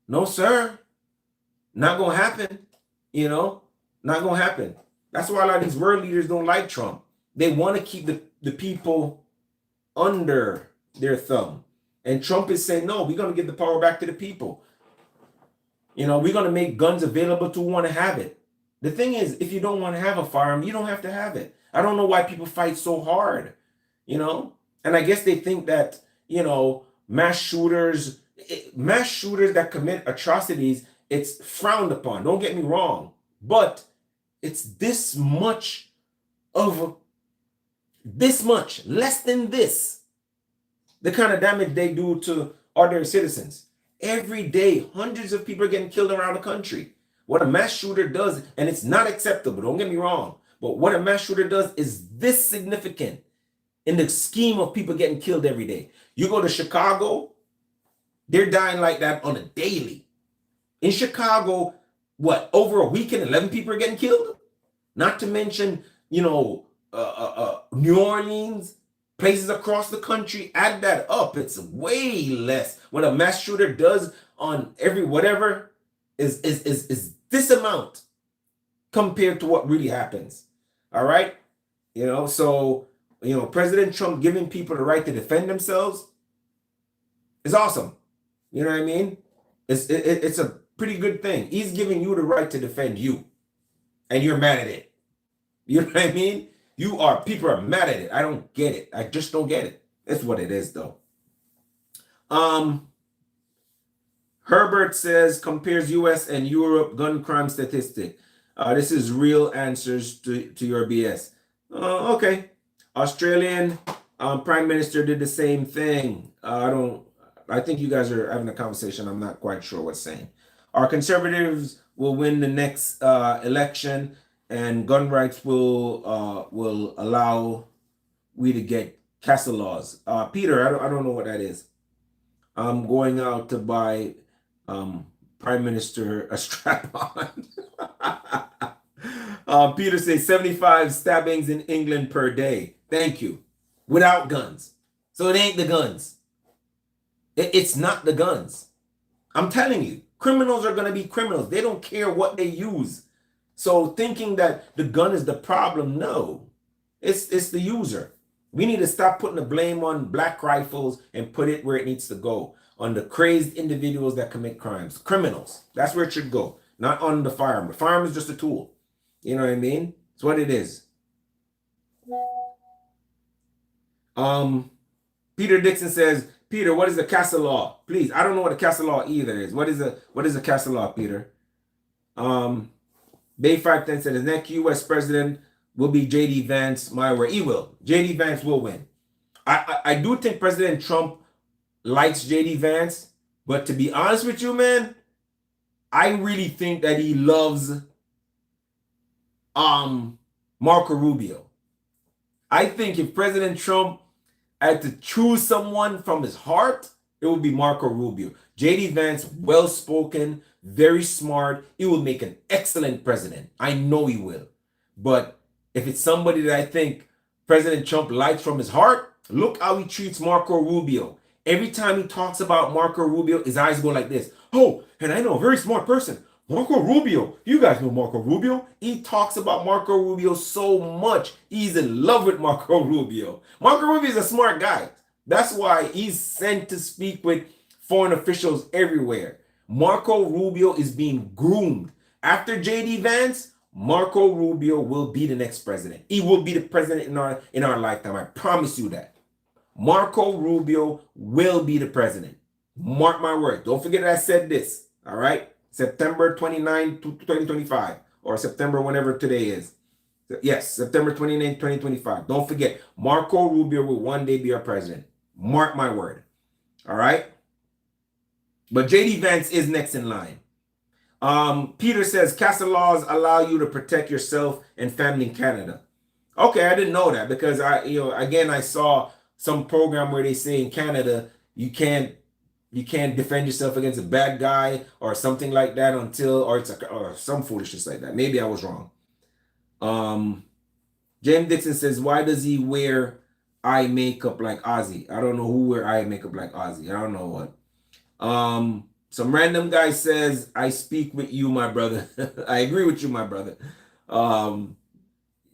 no, sir. Not gonna happen. Not gonna happen. That's why a lot of these world leaders don't like Trump. They want to keep the people under their thumb. And Trump is saying, no, we're going to give the power back to the people. We're going to make guns available to who want to have it. The thing is, if you don't want to have a firearm, you don't have to have it. I don't know why people fight so hard, And I guess they think that, mass shooters that commit atrocities, it's frowned upon. Don't get me wrong. But it's this much, less than this. The kind of damage they do to ordinary citizens. Every day, hundreds of people are getting killed around the country. What a mass shooter does, and it's not acceptable, don't get me wrong, but what a mass shooter does is this significant in the scheme of people getting killed every day. You go to Chicago, they're dying like that on a daily. In Chicago, over a weekend, 11 people are getting killed? Not to mention, New Orleans, places across the country, add that up. It's way less. What a mass shooter does on every whatever is this amount compared to what really happens. All right? So, President Trump giving people the right to defend themselves is awesome. You know what I mean? It's a pretty good thing. He's giving you the right to defend you. And you're mad at it. You know what I mean? People are mad at it. I don't get it. I just don't get it. That's what it is, though. Herbert says, compares US and Europe gun crime statistic. This is real answers to your BS. Okay. Australian prime minister did the same thing. I think you guys are having a conversation. I'm not quite sure what's saying. Our conservatives will win the next election, and gun rights will allow we to get castle laws. Peter, I don't know what that is. I'm going out to buy Prime Minister a strap on. Peter says 75 stabbings in England per day. Thank you. Without guns. So it ain't the guns. It's not the guns. I'm telling you, criminals are going to be criminals. They don't care what they use. So thinking that the gun is the problem, no. It's the user. We need to stop putting the blame on black rifles and put it where it needs to go, on the crazed individuals that commit crimes, criminals. That's where it should go, not on the firearm. The firearm is just a tool. You know what I mean? It's what it is. Peter Dixon says, Peter, what is the CASA law? Please, I don't know what a CASA law either is. What is a CASA law, Peter? Bay 510 said the next U.S. president will be J.D. Vance. My word, he will. J.D. Vance will win. I do think President Trump likes J.D. Vance, but to be honest with you, man, I really think that he loves Marco Rubio. I think if President Trump had to choose someone from his heart, it would be Marco Rubio. J.D. Vance, well-spoken, very smart. He will make an excellent president. I know he will. But if it's somebody that I think President Trump likes from his heart, look how he treats Marco Rubio. Every time he talks about Marco Rubio, his eyes go like this. Oh, and I know a very smart person, Marco Rubio. You guys know Marco Rubio. He talks about Marco Rubio so much. He's in love with Marco Rubio. Marco Rubio is a smart guy. That's why he's sent to speak with foreign officials everywhere. Marco Rubio is being groomed. After J.D. Vance, Marco Rubio will be the next president. He will be the president in our lifetime. I promise you that. Marco Rubio will be the president. Mark my word. Don't forget that I said this. All right? September 29, 2025. Or September, whenever today is. Yes, September 29, 2025. Don't forget, Marco Rubio will one day be our president. Mark my word. All right? But J.D. Vance is next in line. Peter says, CASA laws allow you to protect yourself and family in Canada. Okay, I didn't know that because I saw some program where they say in Canada you can't defend yourself against a bad guy or something like that or some foolishness like that. Maybe I was wrong. James Dixon says, why does he wear eye makeup like Ozzy? I don't know who wear eye makeup like Ozzy. I don't know what. Some random guy says, I speak with you, my brother. I agree with you, my brother.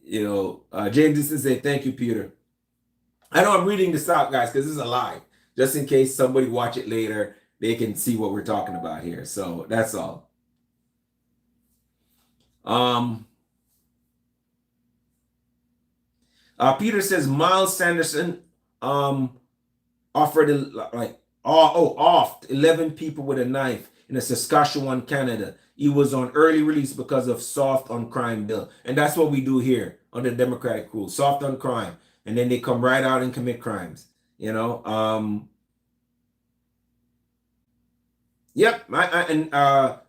James Dixon said, thank you, Peter. I know I'm reading this out, guys, because this is a live. Just in case somebody watch it later, they can see what we're talking about here. So that's all. Peter says Miles Sanderson offered offed 11 people with a knife in Saskatchewan, Canada. He was on early release because of soft on crime bill. And that's what we do here under Democratic rule. Soft on crime. And then they come right out and commit crimes. Yep.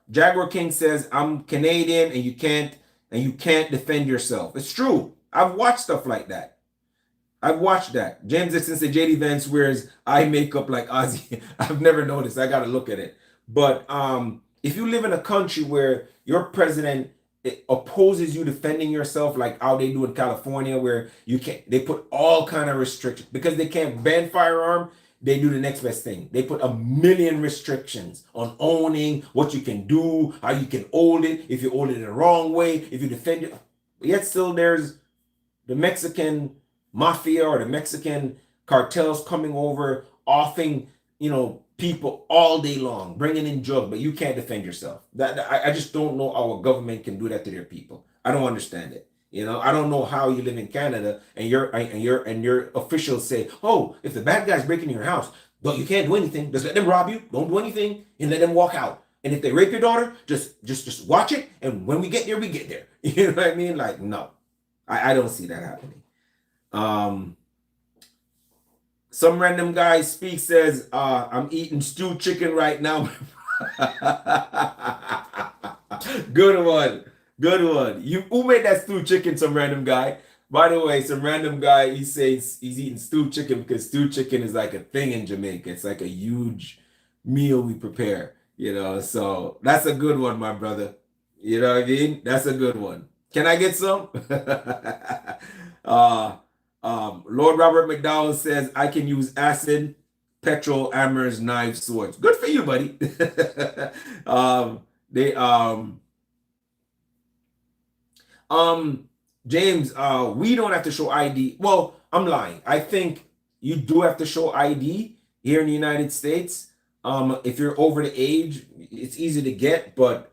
Jaguar King says, I'm Canadian and you can't defend yourself. It's true. I've watched stuff like that. I've watched that. James Dixon said JD Vance wears eye makeup like Ozzy. I've never noticed. I got to look at it. But if you live in a country where your president opposes you defending yourself, like how they do in California, where they put all kind of restrictions because they can't ban firearm. They do the next best thing. They put a million restrictions on owning, what you can do, how you can hold it, if you hold it in the wrong way, if you defend it. But yet still there's the Mexican mafia or the Mexican cartels coming over, offing, people all day long, bringing in drugs, but you can't defend yourself. I just don't know how a government can do that to their people. I don't understand it. I don't know how you live in Canada and your officials say, oh, if the bad guy's breaking your house, you can't do anything. Just let them rob you. Don't do anything and let them walk out. And if they rape your daughter, just watch it. And when we get there, we get there. You know what I mean? Like, no, I don't see that happening. Some random guy says, I'm eating stewed chicken right now. Good one. Who made that stewed chicken? Some random guy. By the way, some random guy, he says he's eating stewed chicken because stewed chicken is like a thing in Jamaica. It's like a huge meal we prepare, so that's a good one, my brother. You know what I mean? That's a good one. Can I get some? Lord Robert McDowell says, I can use acid, petrol, hammers, knives, swords. Good for you, buddy. James, we don't have to show ID. Well, I'm lying. I think you do have to show ID here in the United States. If you're over the age, it's easy to get, but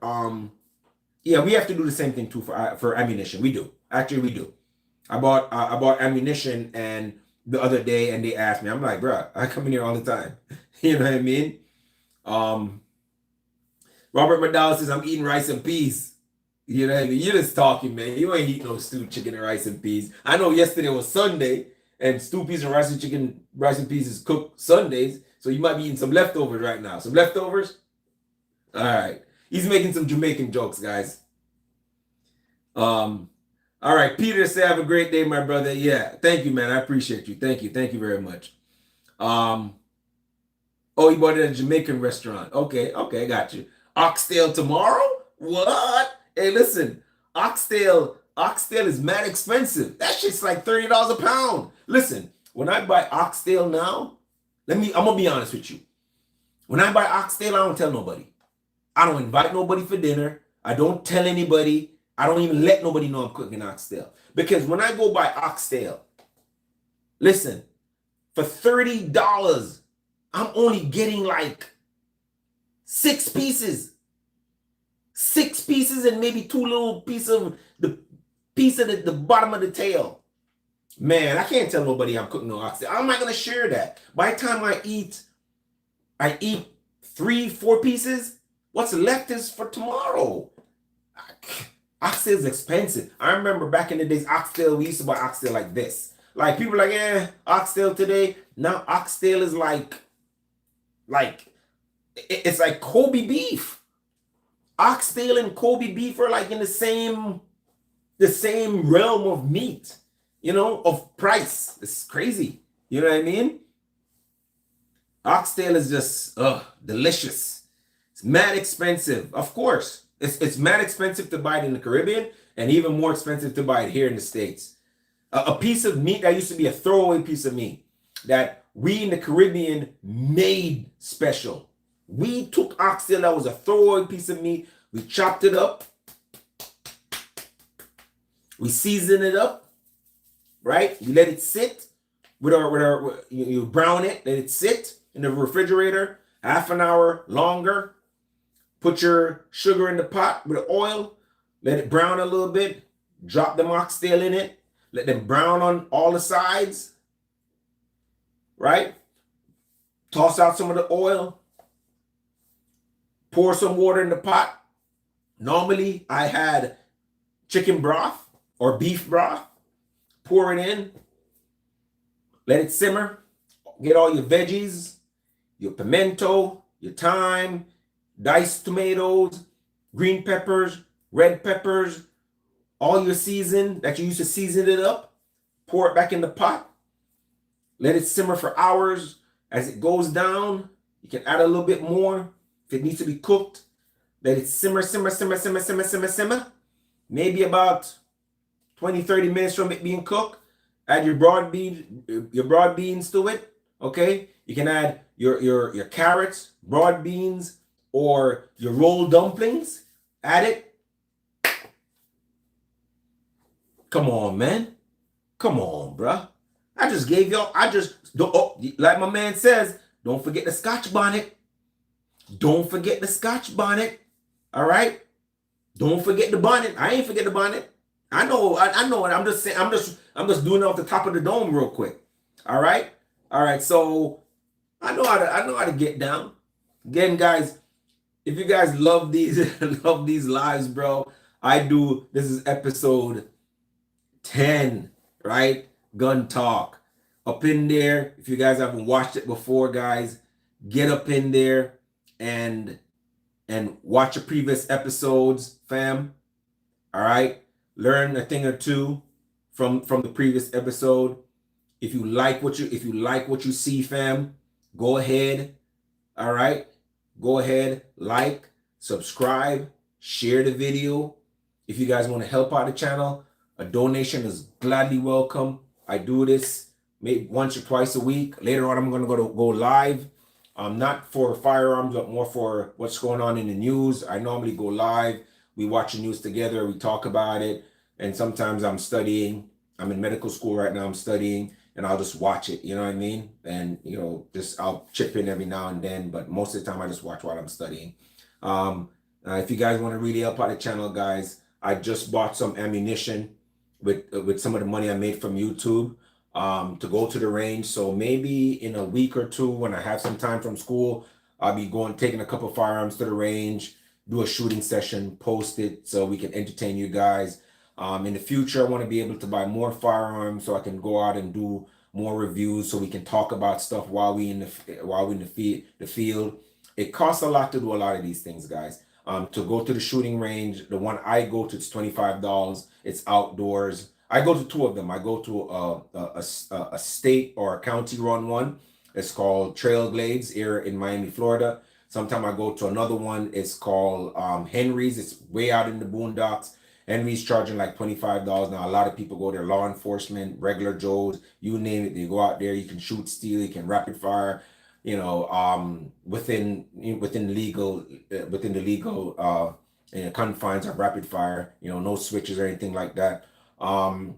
yeah, we have to do the same thing too for ammunition. We do. Actually, we do. I bought ammunition and the other day, and they asked me. I'm like, bro, I come in here all the time. You know what I mean? Robert McDowell says I'm eating rice and peas. You know what I mean? You're just talking, man. You ain't eating no stewed chicken and rice and peas. I know yesterday was Sunday, and stewed peas and rice and peas is cooked Sundays. So you might be eating some leftovers right now. Some leftovers? All right. He's making some Jamaican jokes, guys. All right. Peter said, have a great day, my brother. Yeah. Thank you, man. I appreciate you. Thank you. Thank you very much. Oh, you bought it at a Jamaican restaurant. Okay. Okay. Got you. Oxtail tomorrow? What? Hey, listen. Oxtail is mad expensive. That shit's like $30 a pound. Listen, when I buy oxtail now, I'm gonna be honest with you. When I buy oxtail, I don't tell nobody. I don't invite nobody for dinner. I don't tell anybody. I don't even let nobody know I'm cooking oxtail. Because when I go buy oxtail, listen, for $30, I'm only getting like 6 pieces. 6 pieces and maybe 2 little pieces of the bottom of the tail. Man, I can't tell nobody I'm cooking no oxtail. I'm not gonna share that. By the time I eat 3-4 pieces, what's left is for tomorrow. Oxtail is expensive. I remember back in the days, oxtail, we used to buy oxtail like this. Like people are like, oxtail today. Now oxtail is like it's like Kobe beef. Oxtail and Kobe beef are like in the same realm of meat, of price. It's crazy. You know what I mean? Oxtail is just delicious. It's mad expensive. Of course. It's mad expensive to buy it in the Caribbean and even more expensive to buy it here in the States. A piece of meat that used to be a throwaway piece of meat that we in the Caribbean made special. We took oxtail that was a throwaway piece of meat. We chopped it up. We seasoned it up, right? You let it sit you brown it, let it sit in the refrigerator half an hour longer. Put your sugar in the pot with oil, let it brown a little bit, drop the oxtail in it, let them brown on all the sides, right? Toss out some of the oil, pour some water in the pot. Normally, I had chicken broth or beef broth. Pour it in, let it simmer, get all your veggies, your pimento, your thyme, diced tomatoes, green peppers, red peppers, all your season that you used to season it up, pour it back in the pot, let it simmer for hours. As it goes down, you can add a little bit more if it needs to be cooked. Let it simmer, maybe about 20-30 minutes from it being cooked. Add your broad beans to it. Okay, you can add your carrots, broad beans, or your rolled dumplings. Add it. Come on, man. Come on, bruh. I just gave y'all. Like my man says, don't forget the Scotch bonnet. Don't forget the Scotch bonnet. All right. Don't forget the bonnet. I ain't forget the bonnet. I know. I'm just saying. I'm just doing it off the top of the dome real quick. All right. All right. So I know how to get down. Again, guys, if you guys love these lives, bro, I do. This is episode 10, right? Gun Talk. Up in there. If you guys haven't watched it before, guys, get up in there and watch the previous episodes, fam. All right. Learn a thing or two from the previous episode. If you like what you see, fam, go ahead. All right. Go ahead, like, subscribe, share the video. If you guys want to help out the channel, a donation is gladly welcome. I do this maybe once or twice a week. Later on, I'm going to go live. Not for firearms, but more for what's going on in the news. I normally go live. We watch the news together. We talk about it. And sometimes I'm studying. I'm in medical school right now. I'm studying. and I'll just watch it, you know what I mean? And, you know, just I'll chip in every now and then, but most of the time I just watch while I'm studying. Um, if you guys want to really help out the channel, guys, I just bought some ammunition with some of the money I made from YouTube to go to the range. So maybe in a week or two, when I have some time from school, I'll be taking a couple firearms to the range, do a shooting session, post it so we can entertain you guys. In the future, I want to be able to buy more firearms so I can go out and do more reviews so we can talk about stuff while we in the field. It costs a lot to do a lot of these things, guys. To go to the shooting range, the one I go to, it's $25. It's outdoors. I go to two of them. I go to a state or a county run one. It's called Trailblades here in Miami, Florida. Sometimes I go to another one. It's called Henry's. It's way out in the boondocks. Henry's charging like $25 now. A lot of people go there, law enforcement, regular Joes, you name it. They go out there. You can shoot steel. You can rapid fire. You know, within the legal confines of rapid fire. You know, no switches or anything like that. To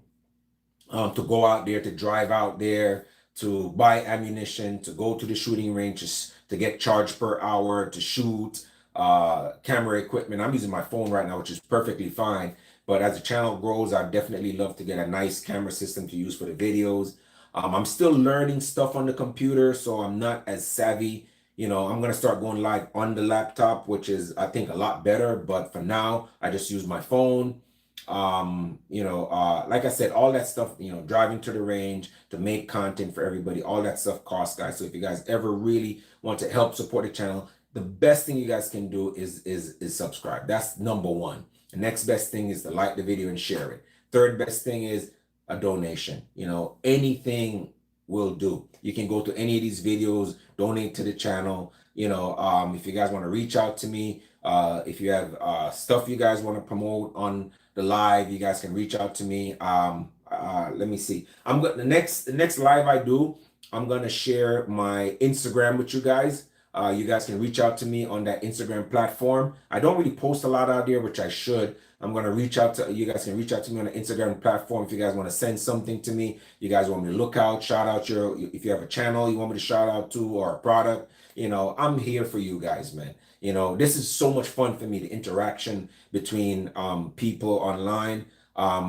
go out there, to drive out there, to buy ammunition, to go to the shooting ranges, to get charged per hour, to shoot, camera equipment. I'm using my phone right now, which is perfectly fine. But as the channel grows, I'd definitely love to get a nice camera system to use for the videos. I'm still learning stuff on the computer, so I'm not as savvy. You know, I'm going to start going live on the laptop, which is, I think, a lot better. But for now, I just use my phone. Like I said, all that stuff, you know, driving to the range to make content for everybody, all that stuff costs, guys. So if you guys ever really want to help support the channel, the best thing you guys can do is subscribe. That's number one. The next best thing is to like the video and share it. Third best thing is a donation. You know, anything will do. You can go to any of these videos, donate to the channel. You know, if you guys want to reach out to me, if you have stuff you guys want to promote on the live, you guys can reach out to me. Let me see. The next live I do, I'm gonna share my Instagram with you guys. You guys can reach out to me on that Instagram platform. I don't really post a lot out there, which I should. I'm gonna reach out to you guys. Can reach out to me on the Instagram platform if you guys want to send something to me. You guys want me to look out, shout out if you have a channel you want me to shout out to or a product. You know, I'm here for you guys, man. You know, this is so much fun for me, the interaction between people online. I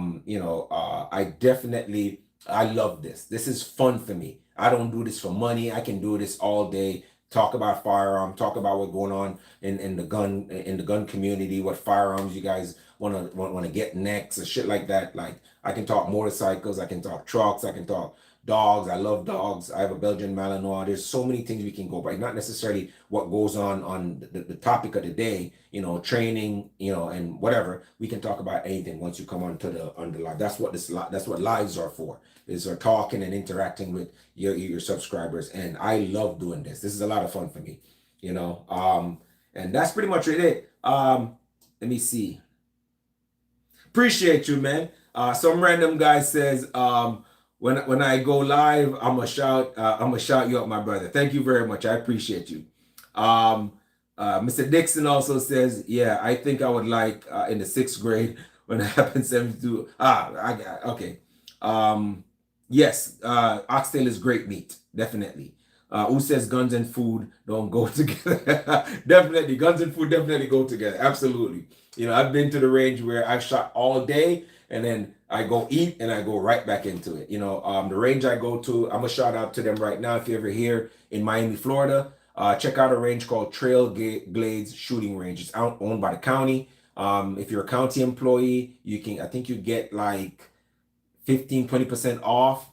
love this. This is fun for me. I don't do this for money. I can do this all day. Talk about firearm, talk about what's going on in the gun community, what firearms you guys want to get next, or shit like that. Like, I can talk motorcycles, I can talk trucks, I can talk dogs. I love dogs. I have a Belgian Malinois. There's so many things we can go by, not necessarily what goes on the topic of the day, you know, training, you know, and whatever. We can talk about anything once you come on the live. That's what lives are for, is for talking and interacting with your subscribers. And I love doing this. This is a lot of fun for me, you know. And that's pretty much it. Let me see. Appreciate you, man. Some random guy says, when I go live, I'm gonna shout you out, my brother. Thank you very much. I appreciate you. Mr. Dixon also says, yeah, I think I would like in the 6th grade when it happened 72. Okay. Yes, oxtail is great meat, definitely. Who says guns and food don't go together? Definitely, guns and food definitely go together. Absolutely. You know, I've been to the range where I've shot all day and then I go eat and I go right back into it. You know, the range I go to, I'm gonna shout out to them right now. If you're ever here in Miami, Florida, check out a range called Trailblades Shooting Range. It's owned by the county. If you're a county employee, I think you get like 15-20% off.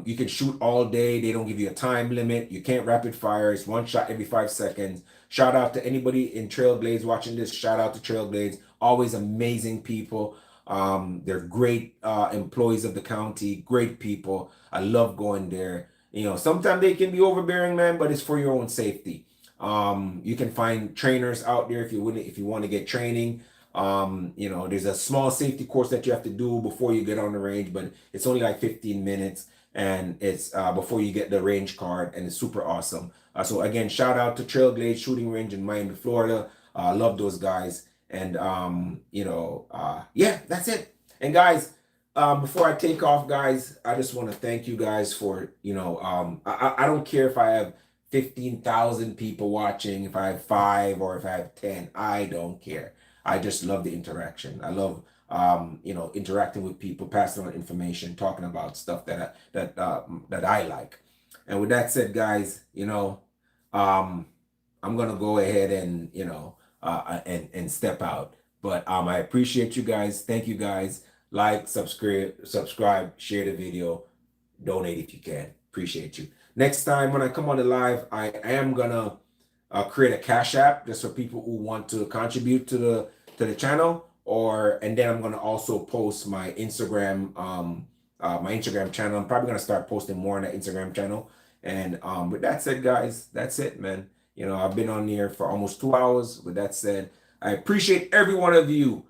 You can shoot all day. They don't give you a time limit. You can't rapid fire. It's one shot every 5 seconds. Shout out to anybody in Trailblades watching this. Shout out to Trailblades. Always amazing people. They're great employees of the county, great people. I love going there. You know, sometimes they can be overbearing, man, but it's for your own safety. You can find trainers out there if you want to get training. You know, there's a small safety course that you have to do before you get on the range, but it's only like 15 minutes, and it's before you get the range card, and it's super awesome. So again, shout out to Trailblade Shooting Range in Miami, Florida. Love those guys. And yeah, that's it. And guys, Before I take off, guys, I just want to thank you guys for, I don't care if I have 15,000 people watching, if I have five or if I have 10, I don't care. I just love the interaction. I love, interacting with people, passing on information, talking about stuff that I like. And with that said, guys, um, I'm gonna go ahead and and step out. But I appreciate you guys. Thank you guys. Like, subscribe, share the video, donate if you can. Appreciate you. Next time when I come on the live, I am gonna create a Cash App just for people who want to contribute to the channel, and then I'm gonna also post my Instagram channel. I'm probably gonna start posting more on that Instagram channel. And with that said, guys, that's it, man. I've been on here for almost 2 hours. With that said, I appreciate every one of you.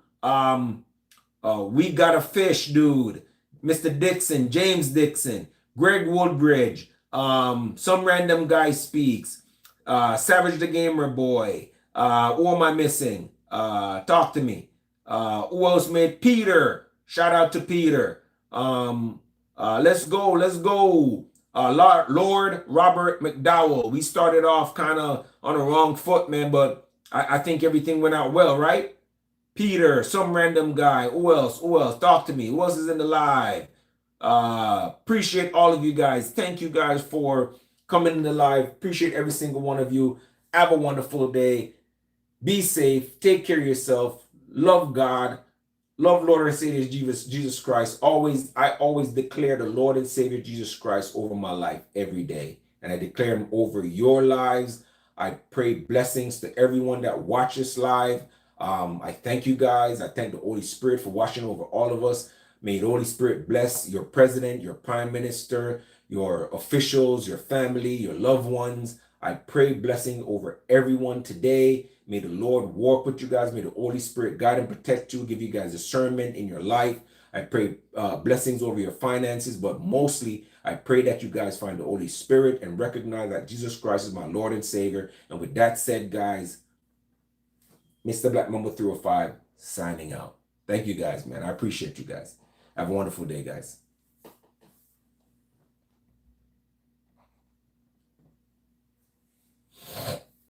We got a fish, dude. Mr. Dixon, James Dixon, Greg Woodbridge, some random guy speaks, Savage the Gamer Boy. Who am I missing? Talk to me. Who else made Peter? Shout out to Peter. Let's go. Lord Robert McDowell. We started off kind of on the wrong foot, man, but I think everything went out well, right? Peter, some random guy. Who else? Talk to me. Who else is in the live? Appreciate all of you guys. Thank you guys for coming in the live. Appreciate every single one of you. Have a wonderful day. Be safe. Take care of yourself. Love God. Love Lord and Savior Jesus Christ. I always declare the Lord and Savior Jesus Christ over my life every day. And I declare him over your lives. I pray blessings to everyone that watches live. I thank you guys. I thank the Holy Spirit for watching over all of us. May the Holy Spirit bless your president, your prime minister, your officials, your family, your loved ones. I pray blessing over everyone today. May the Lord walk with you guys. May the Holy Spirit guide and protect you, give you guys discernment in your life. I pray blessings over your finances, but mostly I pray that you guys find the Holy Spirit and recognize that Jesus Christ is my Lord and Savior. And with that said, guys, Mr. Black Mamba 305 signing out. Thank you guys, man. I appreciate you guys. Have a wonderful day, guys.